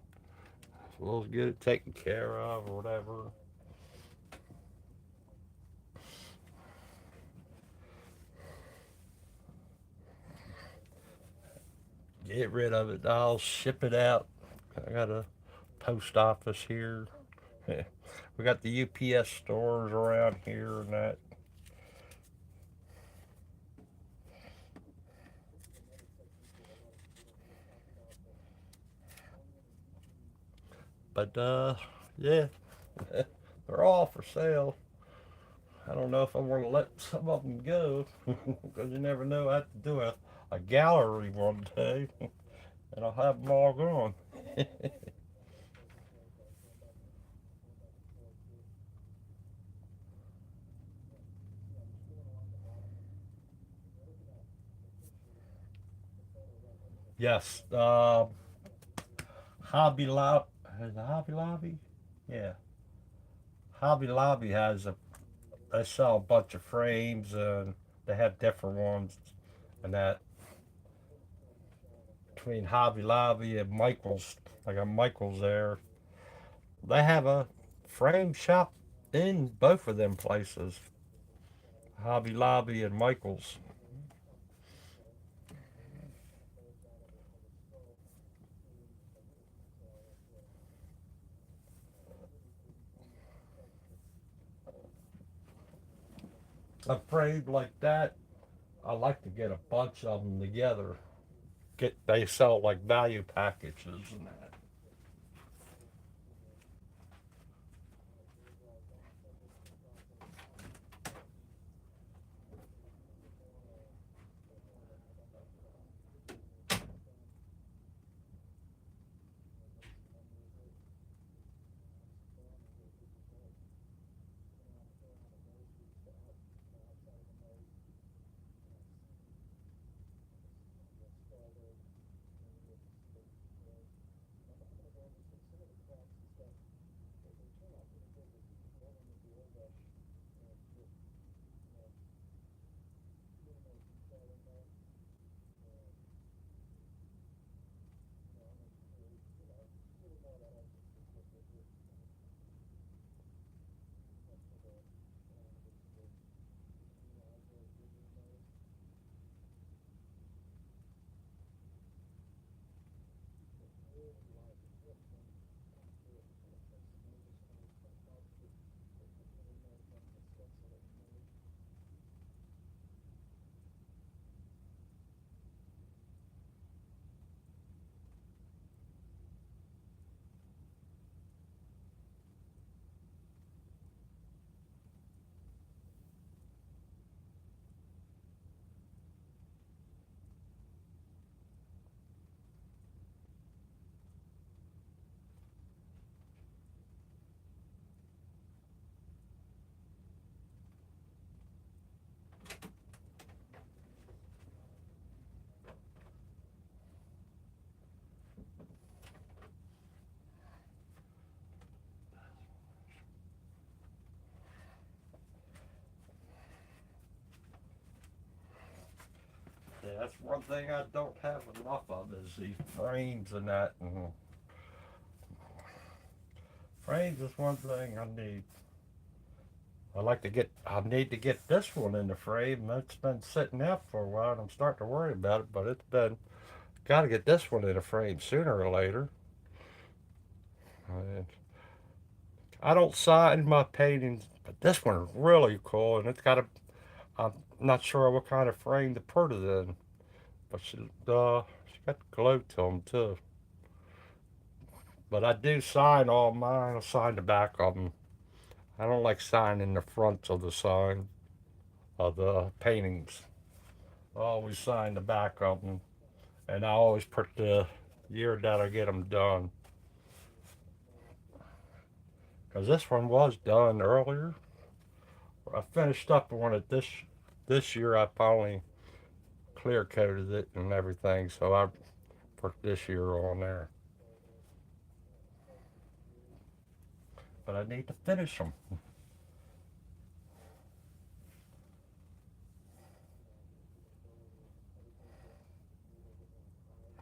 we'll get it taken care of or whatever. Get rid of it. I'll ship it out. I got a post office here. We got the UPS stores around here and that. But yeah, they're all for sale. I don't know if I'm going to let some of them go because you never know. I have to do a gallery one day and I'll have them all gone. Yes, Hobby Lobby. Hobby Lobby? Yeah. Hobby Lobby they sell a bunch of frames and they have different ones and that between Hobby Lobby and Michael's. I got Michael's there. They have a frame shop in both of them places, Hobby Lobby and Michael's. A frame like that, I like to get a bunch of them together. They sell like value packages and that. that's one thing I don't have enough of is these frames and that. And frames is one thing I need. I need to get this one in the frame. It's been sitting out for a while and I'm starting to worry about it, but got to get this one in the frame sooner or later. And I don't sign my paintings, but this one is really cool and I'm not sure what kind of frame to put it in, but she got glow to them too. But I do sign all mine. I sign the back of them. I don't like signing the fronts of the sign of the paintings. I always sign the back of them, and I always put the year that I get them done. Because this one was done earlier. I finished up on it this year. I finally clear coated it and everything, so I put this year on there. But I need to finish them.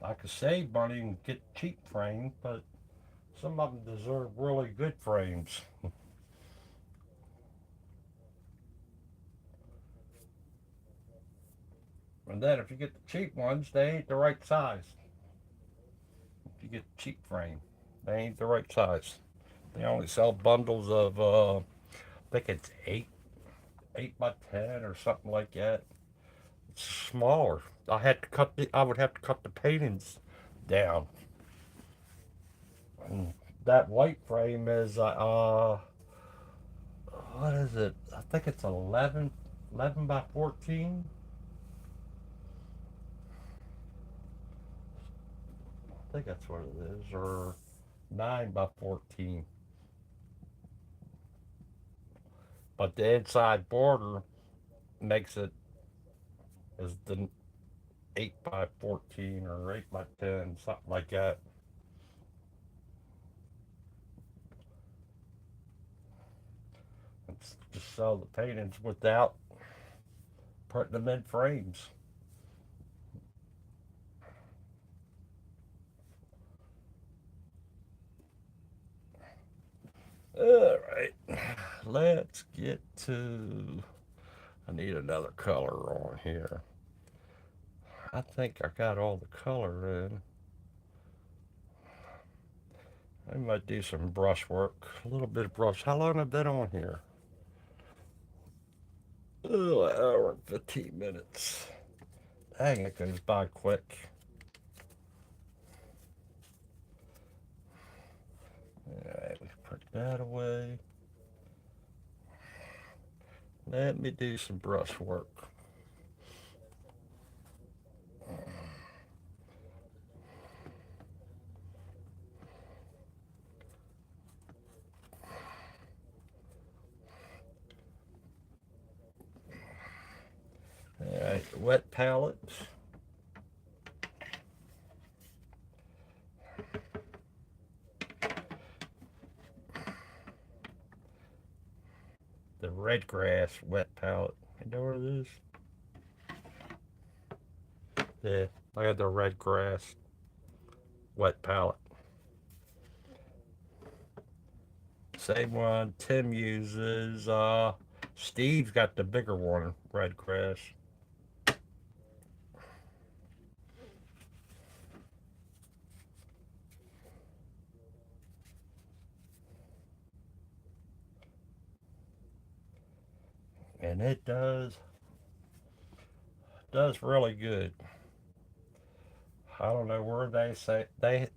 I could save money and get cheap frames, but some of them deserve really good frames. And then if you get the cheap ones, they ain't the right size. If you get the cheap frame, they ain't the right size. They only sell bundles of I think it's eight by 10 or something like that. It's smaller. I would have to cut the paintings down. And that white frame is what is it? I think it's 11 by 14. I think that's what it is, or 9 by 14. But the inside border makes it as the 8 by 14 or 8 by 10, something like that. It's just sell the paintings without putting them in frames. All right, let's get to. I need another color on here. I think I got all the color in. I might do some brush work, a little bit of brush. How long have I been on here? Oh, an hour and 15 minutes. Dang, it goes by quick. Alright, we put that away. Let me do some brush work. Alright, wet palette. The red grass wet palette. You know what it is? Yeah, I got the red grass wet palette. Same one Tim uses. Steve's got the bigger one, red grass. And it does really good. I don't know where they say they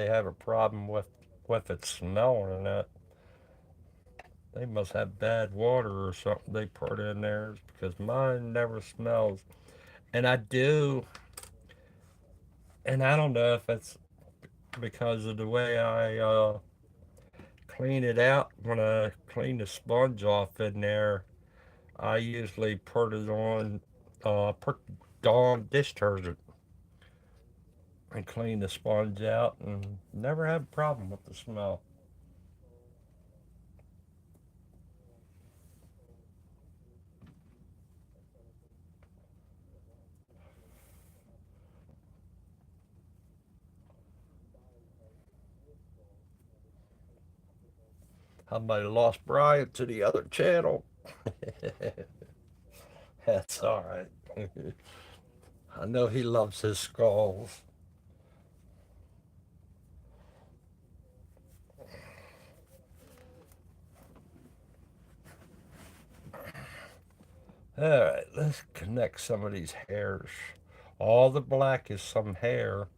have a problem with it smelling or not. They must have bad water or something they put in there because mine never smells. And I do, and I don't know if it's because of the way I clean it out when I clean the sponge off in there. I usually put it on, put Dawn dish detergent and clean the sponge out and never have a problem with the smell. I might have lost Brian to the other channel. That's all right. I know he loves his skulls. All right, let's connect some of these hairs. All the black is some hair.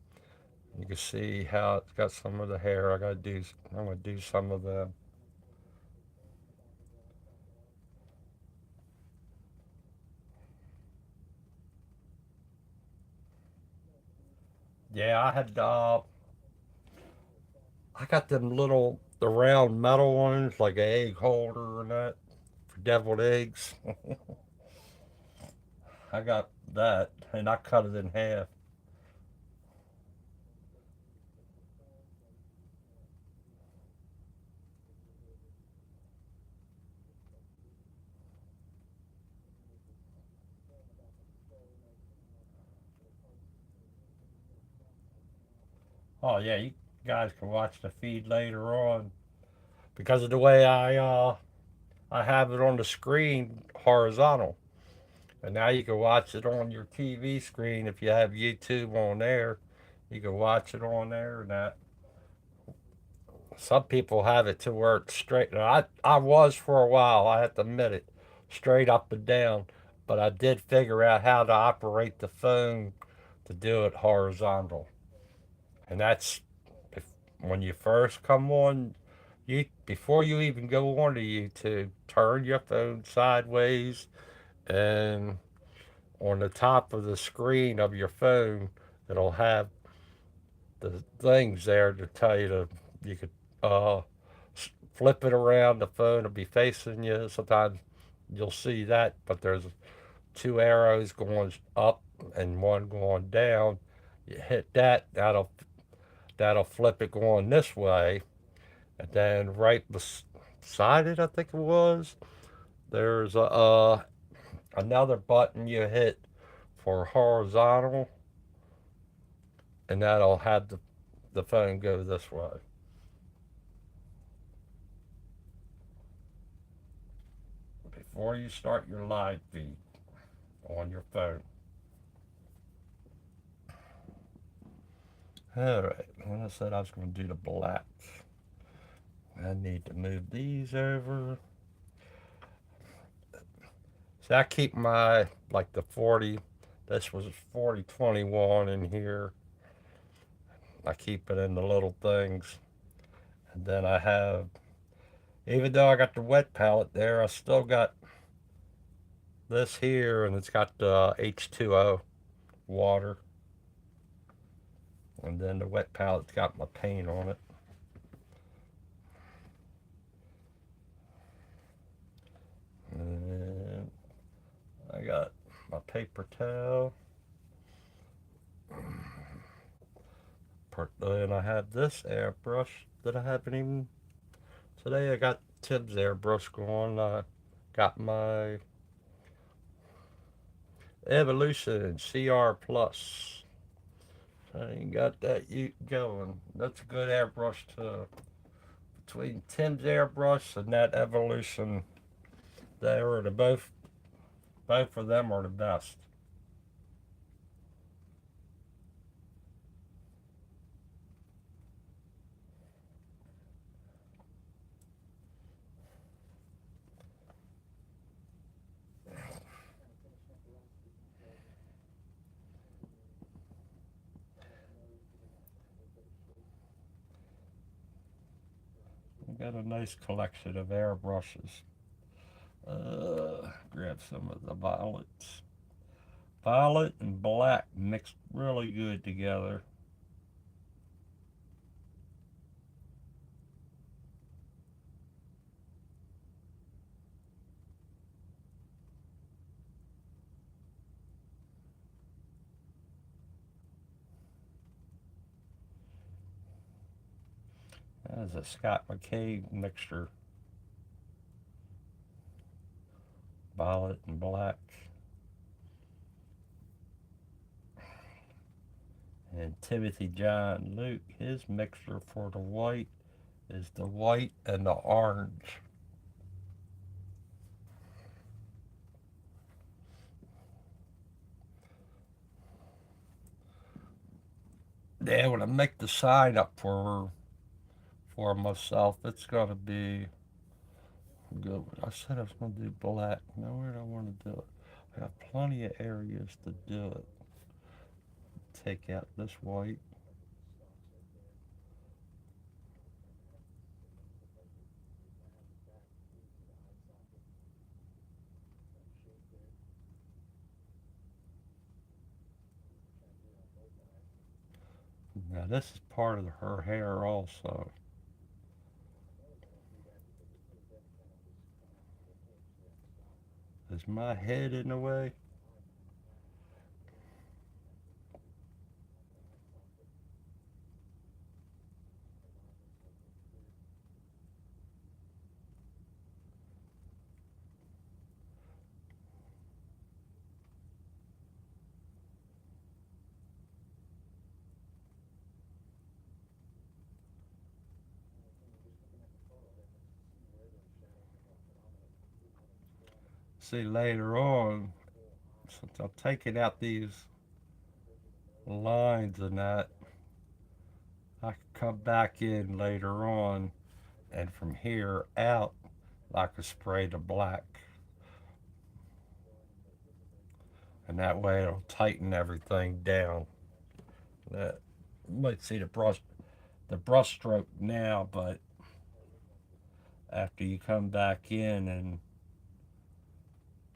You can see how it's got some of the hair. I'm gonna do some of the. Yeah, I got the round metal ones, like an egg holder and that for deviled eggs. I got that, and I cut it in half. Oh yeah, you guys can watch the feed later on because of the way I have it on the screen horizontal, and now you can watch it on your TV screen if you have YouTube on there. You can watch it on there, and that some people have it to where it's straight. I was for a while. I have to admit it, straight up and down. But I did figure out how to operate the phone to do it horizontal, and that's if, when you first come on. You before you even go on to YouTube, turn your phone sideways, and on the top of the screen of your phone, it'll have the things there to tell you to you could uh, flip it around. The phone will be facing you. Sometimes you'll see that, but there's two arrows going up and one going down. You hit that, that'll flip it going this way, and then right beside it, I think it was, there's another button you hit for horizontal, and that'll have the phone go this way. Before you start your live feed on your phone. Alright, when I said I was going to do the black, I need to move these over. See, I keep my, like the 40, this was 4021 in here. I keep it in the little things. And then I have, even though I got the wet palette there, I still got this here, and it's got the H2O water. And then the wet palette's got my paint on it. And I got my paper towel. And I have this airbrush that I haven't even. Today I got Tim's airbrush going. I got my Evolution CR Plus. I ain't got that going. That's a good airbrush too. Between Tim's airbrush and that Evolution, they are the both of them are the best. I got a nice collection of airbrushes. Grab some of the violets. Violet and black mixed really good together. That's a Scott McCabe mixture. Violet and black. And Timothy John Luke, his mixture for the white is the white and the orange. Yeah, when I make the sign up for myself, it's gonna be good. I said I was gonna do black. Now where do I want to do it? I got plenty of areas to do it. Take out this white. Now this is part of her hair also. Is my head in the way? See later on, since I'm taking out these lines and that, I can come back in later on and from here out I could spray the black. And that way it'll tighten everything down. That you might see the brush stroke now, but after you come back in and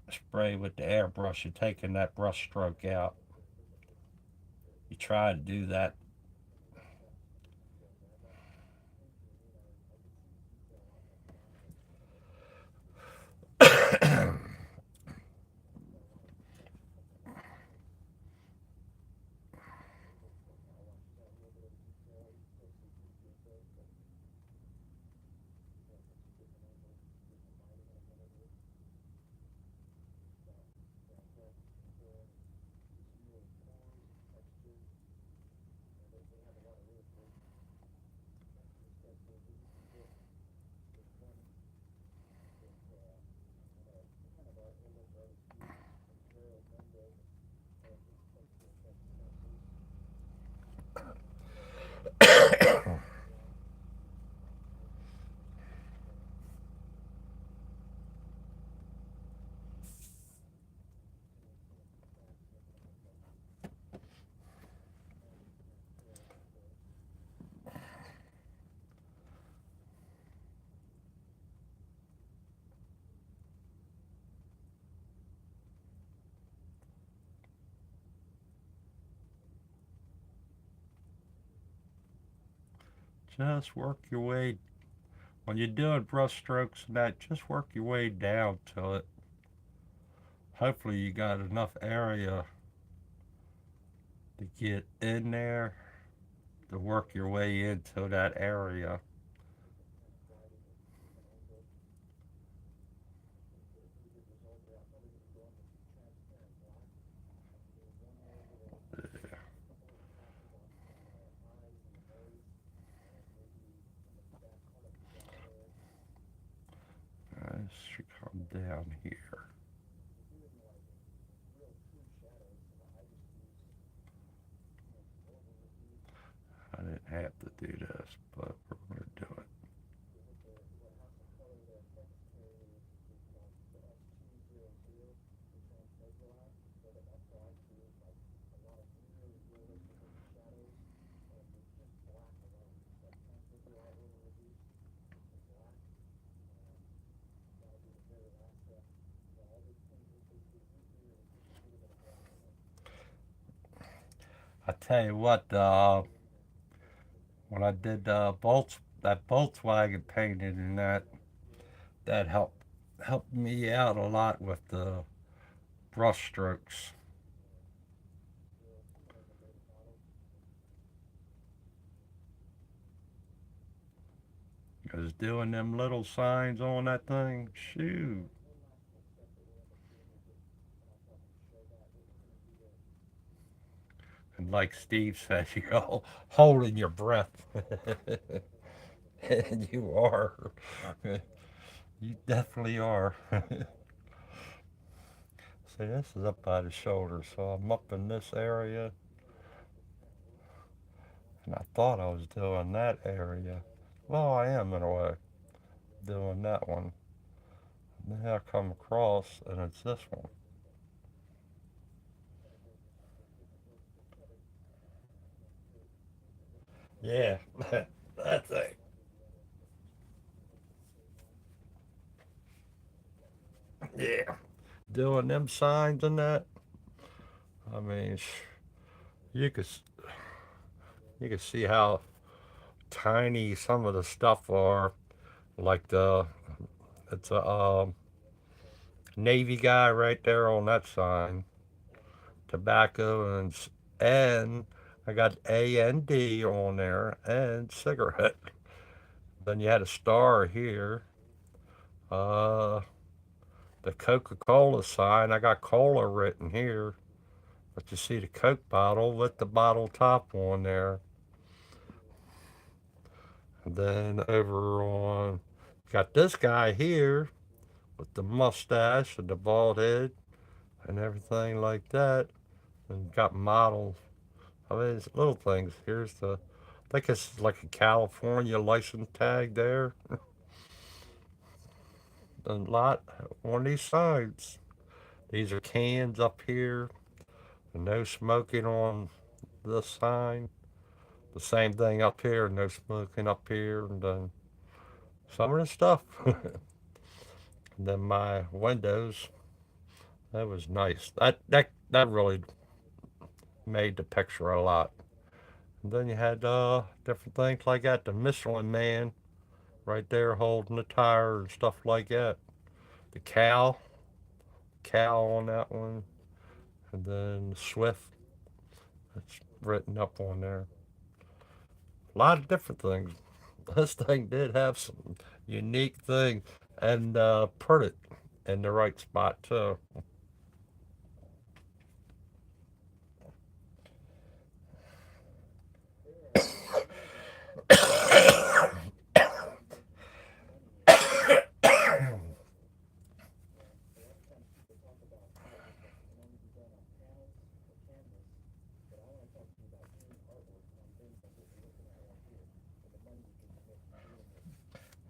spray with the airbrush, you're taking that brush stroke out. You try to do that. Just work your way when you're doing brush strokes and that. Just work your way down to it. Hopefully, you got enough area to get in there to work your way into that area. I should come down here. I didn't have to do this, but we're going to do it. I tell you what, when I did that Volkswagen painting and that helped me out a lot with the brush strokes. Because doing them little signs on that thing, shoot. And like Steve said, you go holding your breath. You are. You definitely are. See, this is up by the shoulder, so I'm up in this area, and I thought I was doing that area. Well, I am in a way, doing that one. And then I come across, and it's this one. Yeah, that thing. Yeah, doing them signs and that. I mean, you could you could see how tiny some of the stuff are. Like it's a Navy guy right there on that sign. Tobacco and I got A and D on there and cigarette. Then you had a star here. Uh, the Coca-Cola sign. I got cola written here, but you see the Coke bottle with the bottle top on there. And then over on, got this guy here with the mustache and the bald head and everything like that. And got models. I mean, it's little things. Here's I think it's like a California license tag there. A lot on these signs. These are cans up here. No smoking on this sign. The same thing up here. No smoking up here. And then some of the stuff. And then my windows. That was nice. That really made the picture a lot. And then you had different things like that. The Michelin man right there holding the tire and stuff like that. The cow on that one, and then Swift. That's written up on there. A lot of different things. This thing did have some unique thing, and put it in the right spot too.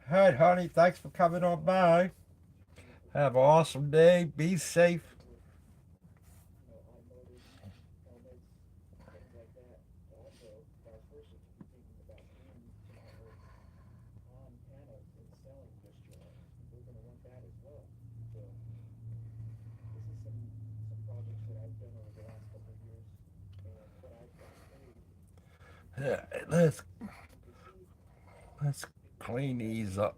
All right, honey. Thanks for coming on by. Have an awesome day. Be safe. Yeah, let's clean these up.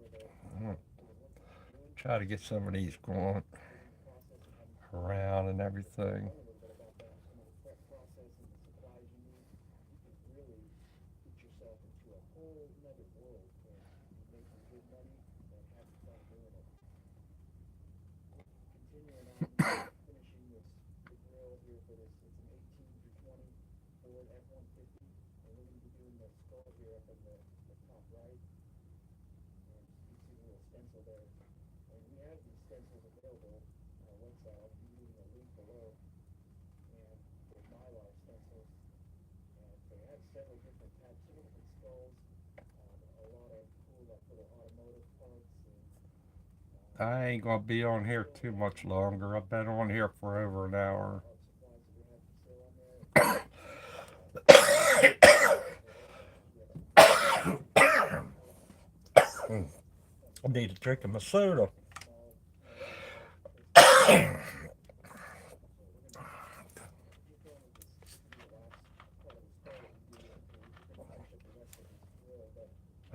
Try to get some of these going around and everything. I ain't gonna be on here too much longer. I've been on here for over an hour. I need to drink my soda. I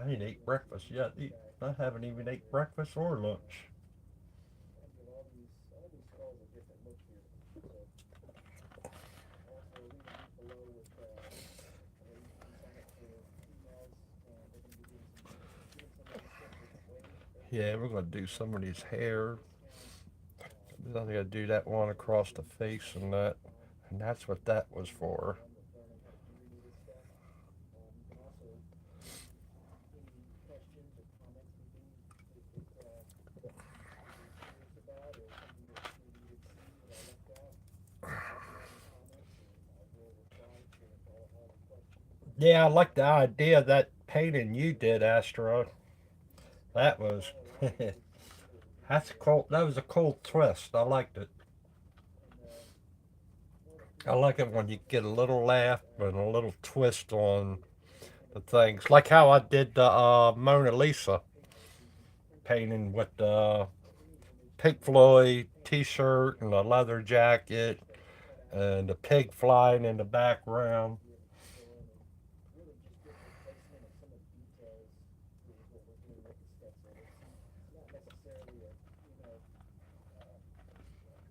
ain't ate breakfast yet. I haven't even ate breakfast or lunch. Yeah, we're gonna do some of these hair. I'm gonna do that one across the face and that, and that's what that was for. Yeah, I like the idea of that painting you did, Astro. That was that's cool. That was a cool twist. I liked it. I like it when you get a little laugh and a little twist on the things, like how I did the Mona Lisa painting with the Pink Floyd T-shirt and a leather jacket and the pig flying in the background.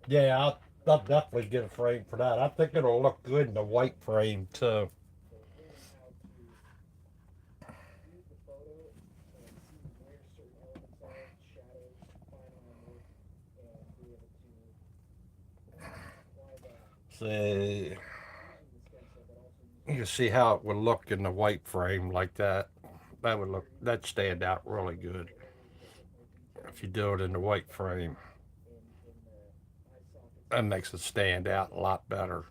Yeah, I'll definitely get a frame for that. I think it'll look good in the white frame too. See, you can see how it would look in the white frame like that. That'd stand out really good if you do it in the white frame. That makes it stand out a lot better.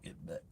Get that.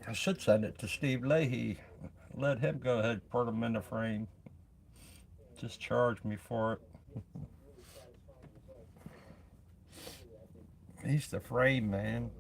I should send it to Steve Leahy. Let him go ahead and put them in the frame. Just charge me for it. He's the frame man.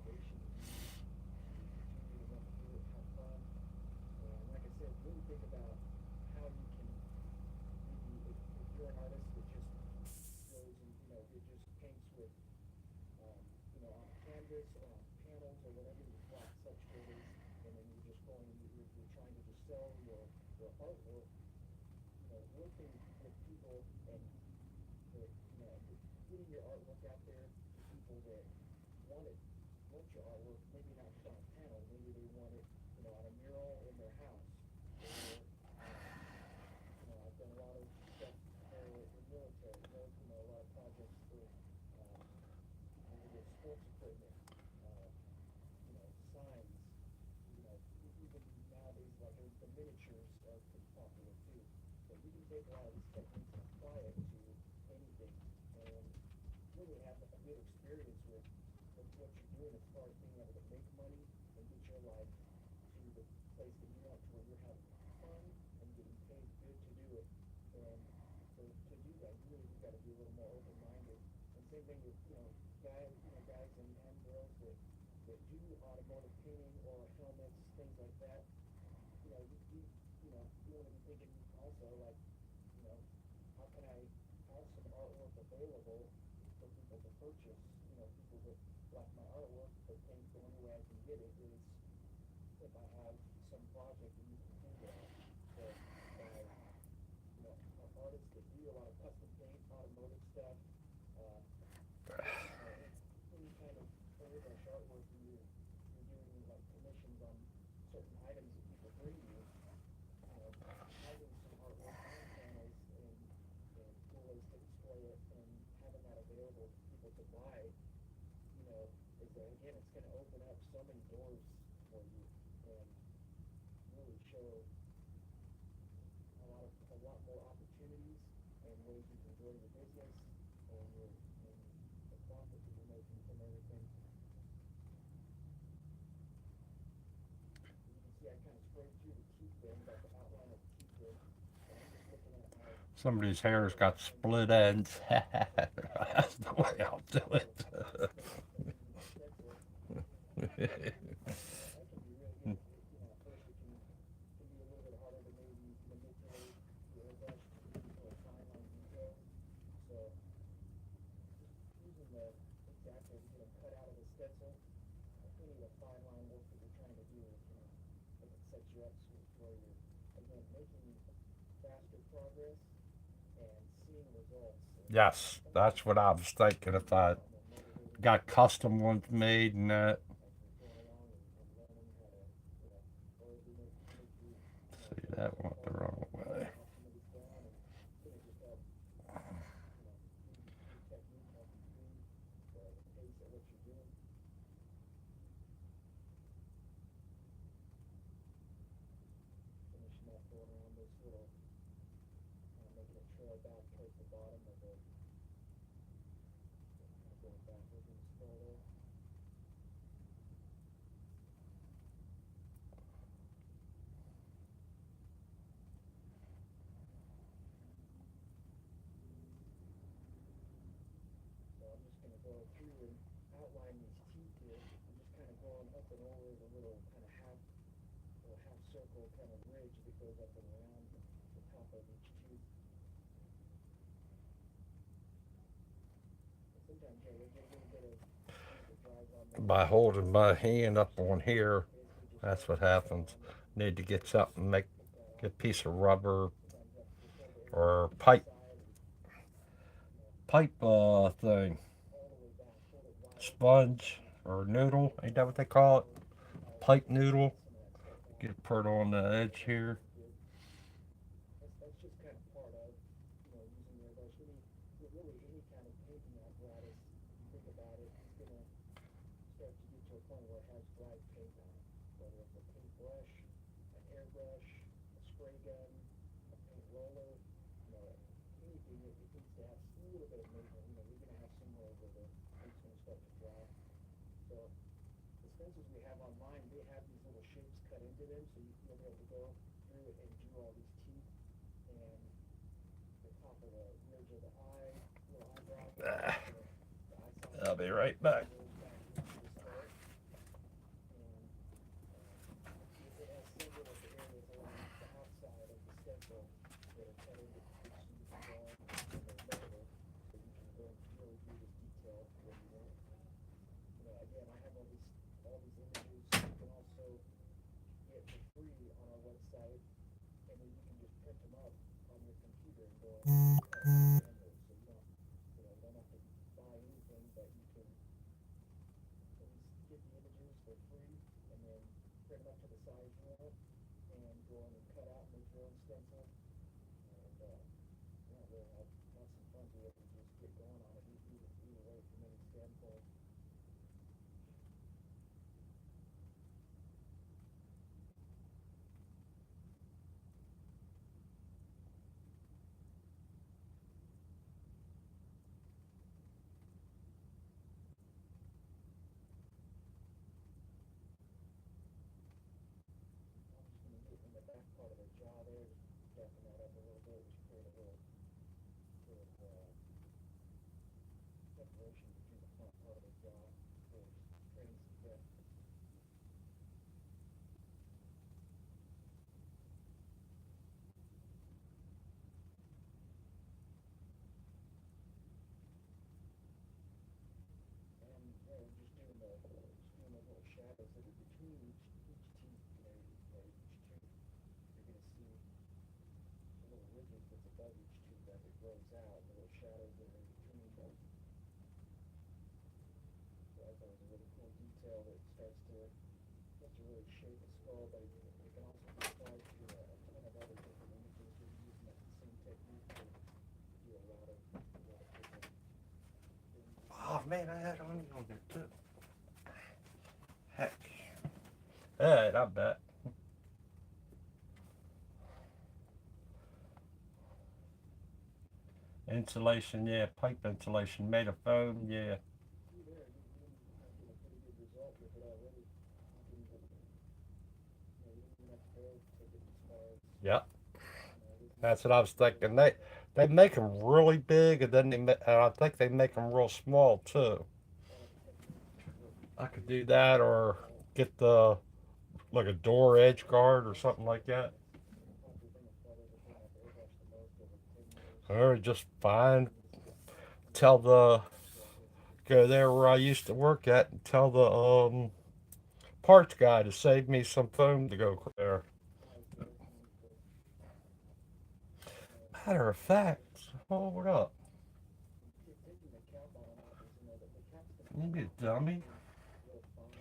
like my artwork, but think the only way I can get it is if I have some project that you can think of. So by, artists that do a lot of custom paint, automotive stuff, uh, any kind of airbrush artwork, and you're doing like commissions on certain items that people bring you, having some artwork on panels and cool ways to display it and having that available for people to buy, is that again, it's going to open up so many doors for you and really show a lot more opportunities and ways you can grow your business and the profit that you're making from everything. As you can see, I kind of sprayed through the teeth there, got the outline of the teeth there, and I'm just looking at how Somebody's the hair's artwork got comes in. split ends. That's the way I'll do So it. and using the stencil, that can be really good. At first it can be a little bit harder to maybe manipulate the airbrush to get these little fine line details. So just using the X-Acto to get them cut out of the stencil, any of the fine line work that you're trying to do, it can set you up where you're, again, making faster progress and seeing results. And Yes, sometimes that's what I was thinking. it can If be a I lot more motivating got custom ones made and that. as you're going along and learning how to, or as we make you, See, show you that some went the progress wrong on way. how some of these done, and it just help, your technique help improve the pace at what you're doing. Finishing up going around this little, making a trail back towards the bottom of the, kind of going backwards in the skull there. So I'm just going to go through and outline these teeth here. I'm just kind of going up and over the little kind of half circle kind of ridge that goes up and around the top of each tooth. And sometimes, you'll get a little bit of paint that dries on the By holding my hand up on stencil, here, and basically just that's rub what some of that happens. on there Need to so get that you something, make get that get off. a piece of rubber Sometimes you have to just hold the airbrush or against the pipe side and, pipe thing, all the way back, hold it wide open so you sponge can or noodle. get Ain't that that what off they and call it? show how Pipe you can noodle. get some of that stuff off. Get it put on the So edge that's here. really good. That's just kind of part of, using your airbrush. Really any kind of painting apparatus, if you think about it, is going to start to get to a point where it has dry paint on it. Whether it's a paintbrush, an airbrush, a spray gun, a paint roller, anything that it needs to have a little bit of movement. You're going to have somewhere where the paint's going to start to dry. So the stencils we have online, they have these little shapes cut into them, so you'll be able to go through it and do all these teeth and the top of the ridge of the eye, little eyebrow there, Ah, the eye I'll socket be right that back. goes back into the skull. And it has several of the areas along the outside of the stencil that are cut into each, so you can go and they're labeled, so you can go and really do this detail where you want. Again, I have all these images you can also get for free on our website, and then you can just print them up on your computer and go and cut them and scan those. So you don't have to buy anything, but you can at least get the images for free and then print them up to the size you want and go in and cut out and make your own stencil. And really have some fun, be able to just get going on it either way from any standpoint. I'm just going to get in the back part of the jaw there, just dapping that up a little bit, just create a little separation between the front part of the jaw for creating some depth. And we're just doing detail that starts to really shape a skull, but it can also be applied to a ton of other different images. We're using that same technique to do a lot of different things. Oh man, I had onion on there too. Heck. Alright, I bet. Insulation, yeah, pipe insulation, made of foam, yeah. See there, you're getting a pretty good result with it already. You didn't even, you didn't even have to go take it as far as, Yep. this is That's just what I was thinking. They make them really big, and then and I think they make them real small too. all the techniques that I could you do use that, to or install. get the like a door edge guard or something like that. The popular thing is probably the thing I've airbrushed the most over 10 years. Or just find, And it's tell the still hits go there where I used to work at, and tell the parts guy to save me some foam to go there. highs there. Matter of fact, hold up, You're taking the cap on, the cap's going to you come be off a dummy. real fine.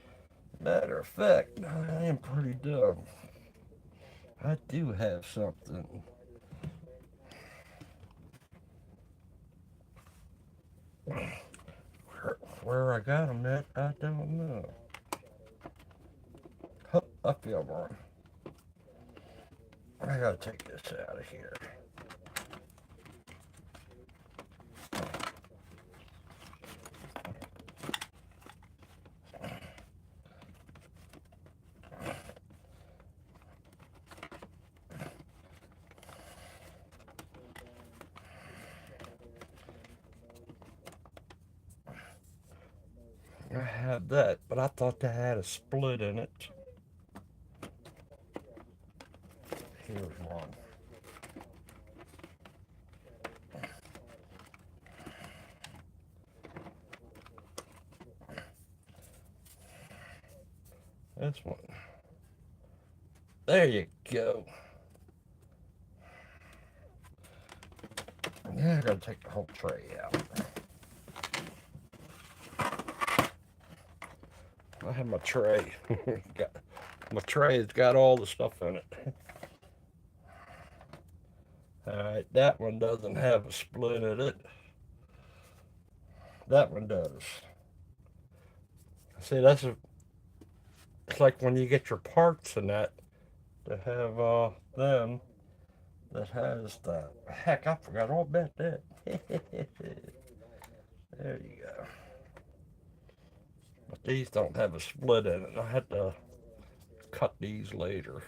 Matter of fact, I am pretty dumb. And when you put the cap back I on, do have a little something. wider frame pattern. Where I got them at, I don't know. Clouds and shadows. Huh, I feel wrong. Getting the idea and I using gotta take this out of the here. right side of the eye to give you shape between the shadows and the just going down, getting that shadow there just underneath the nose and that nose line. I have that, but I thought they had a split in it. No, yeah, just kind of walk Here's straight one. as far as where the top knobs shadow is on the side of it. There's where those little splits are. This one. There you go. Now I gotta take the whole tray out. I have my tray. got, my tray's got all the stuff in it. Alright, that one doesn't have a split in it. That one does. See, it's like when you get your parts and that to have them that has that. Heck, I forgot all about that. There you go. But these don't have a split in it. I had to cut these later.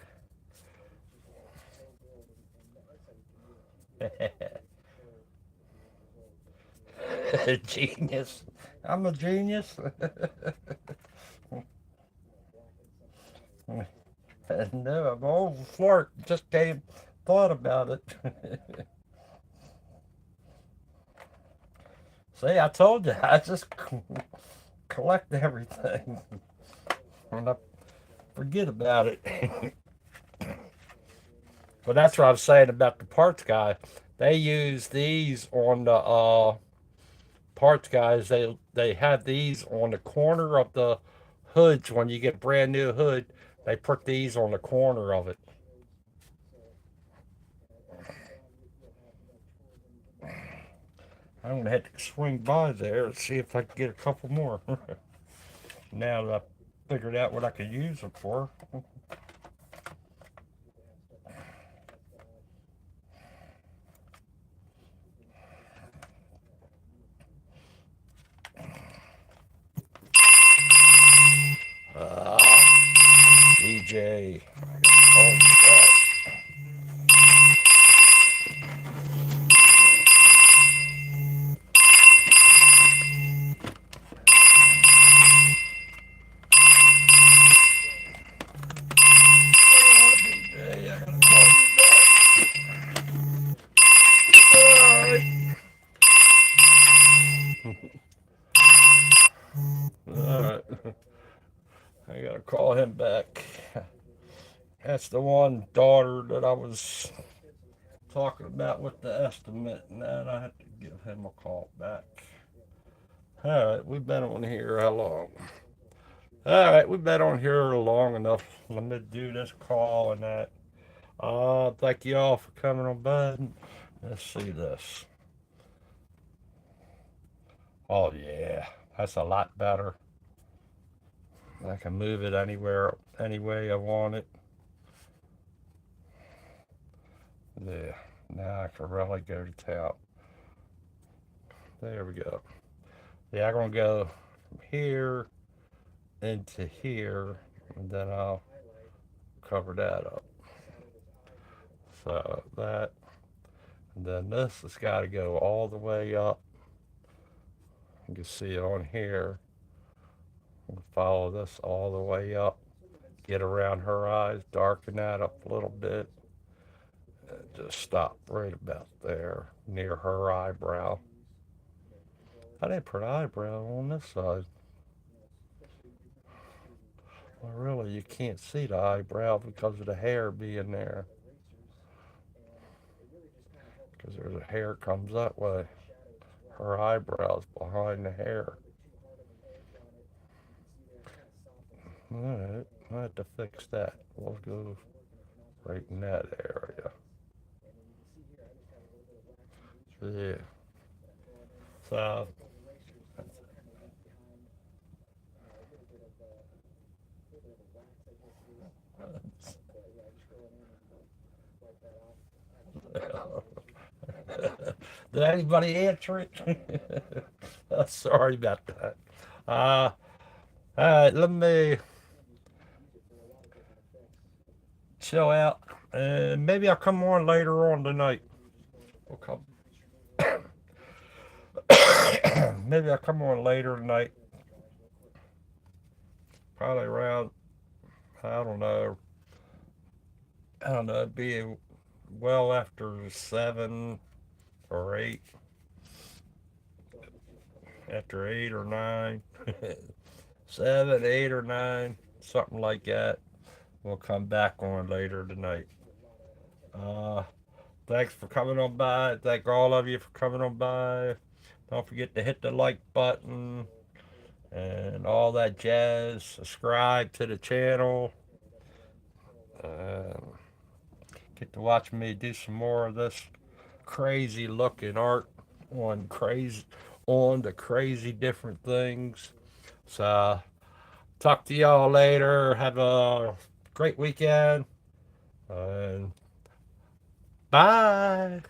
Genius. I'm a genius. No, I'm old flirt. Just came, thought about it. See, I told you, I just collect everything. And I forget about it. But that's what I was saying about the parts guy. They use these on the parts guys. They have these on the corner of the hoods when you get a brand new hood. They put these on the corner of it. I'm gonna have to swing by there and see if I can get a couple more. Now that I figured out what I could use them for. DJ. Alright. I gotta call him back. That's the one daughter that I was talking about with the estimate, and that I have to give him a call back. Alright, we've been on here how long? All right, we've been on here long enough. Let me do this call and that. Thank you all for coming on by. Let's see this. Oh yeah, that's a lot better. I can move it anywhere, any way I want it. Yeah, now I can really go to town. There we go. Yeah, I'm gonna go from here into here, and then I'll cover that up. So that, and then this has got to go all the way up. You can see it on here. Follow this all the way up. Get around her eyes, darken that up a little bit, and just stop right about there near her eyebrow. I didn't put eyebrow on this side. Well, really, you can't see the eyebrow because of the hair being there. Because there's a hair comes that way. Her eyebrow's behind the hair. Alright, I have to fix that. We'll go right in that area. Yeah. So, did anybody answer it? Sorry about that. Uh, alright, let me chill out. And maybe I'll come on later on tonight. We'll come. Maybe I'll come on later tonight. Probably around, I don't know. I don't know, be well after 7 or 8. After 8 or 9. 7, 8 or 9. Something like that. We'll come back on later tonight. Uh, Thanks for coming on by. Thank all of you for coming on by. Don't forget to hit the like button and all that jazz. Subscribe to the channel. Uh, get to watch me do some more of this crazy looking art on the crazy different things. So talk to y'all later. Have a great weekend and bye.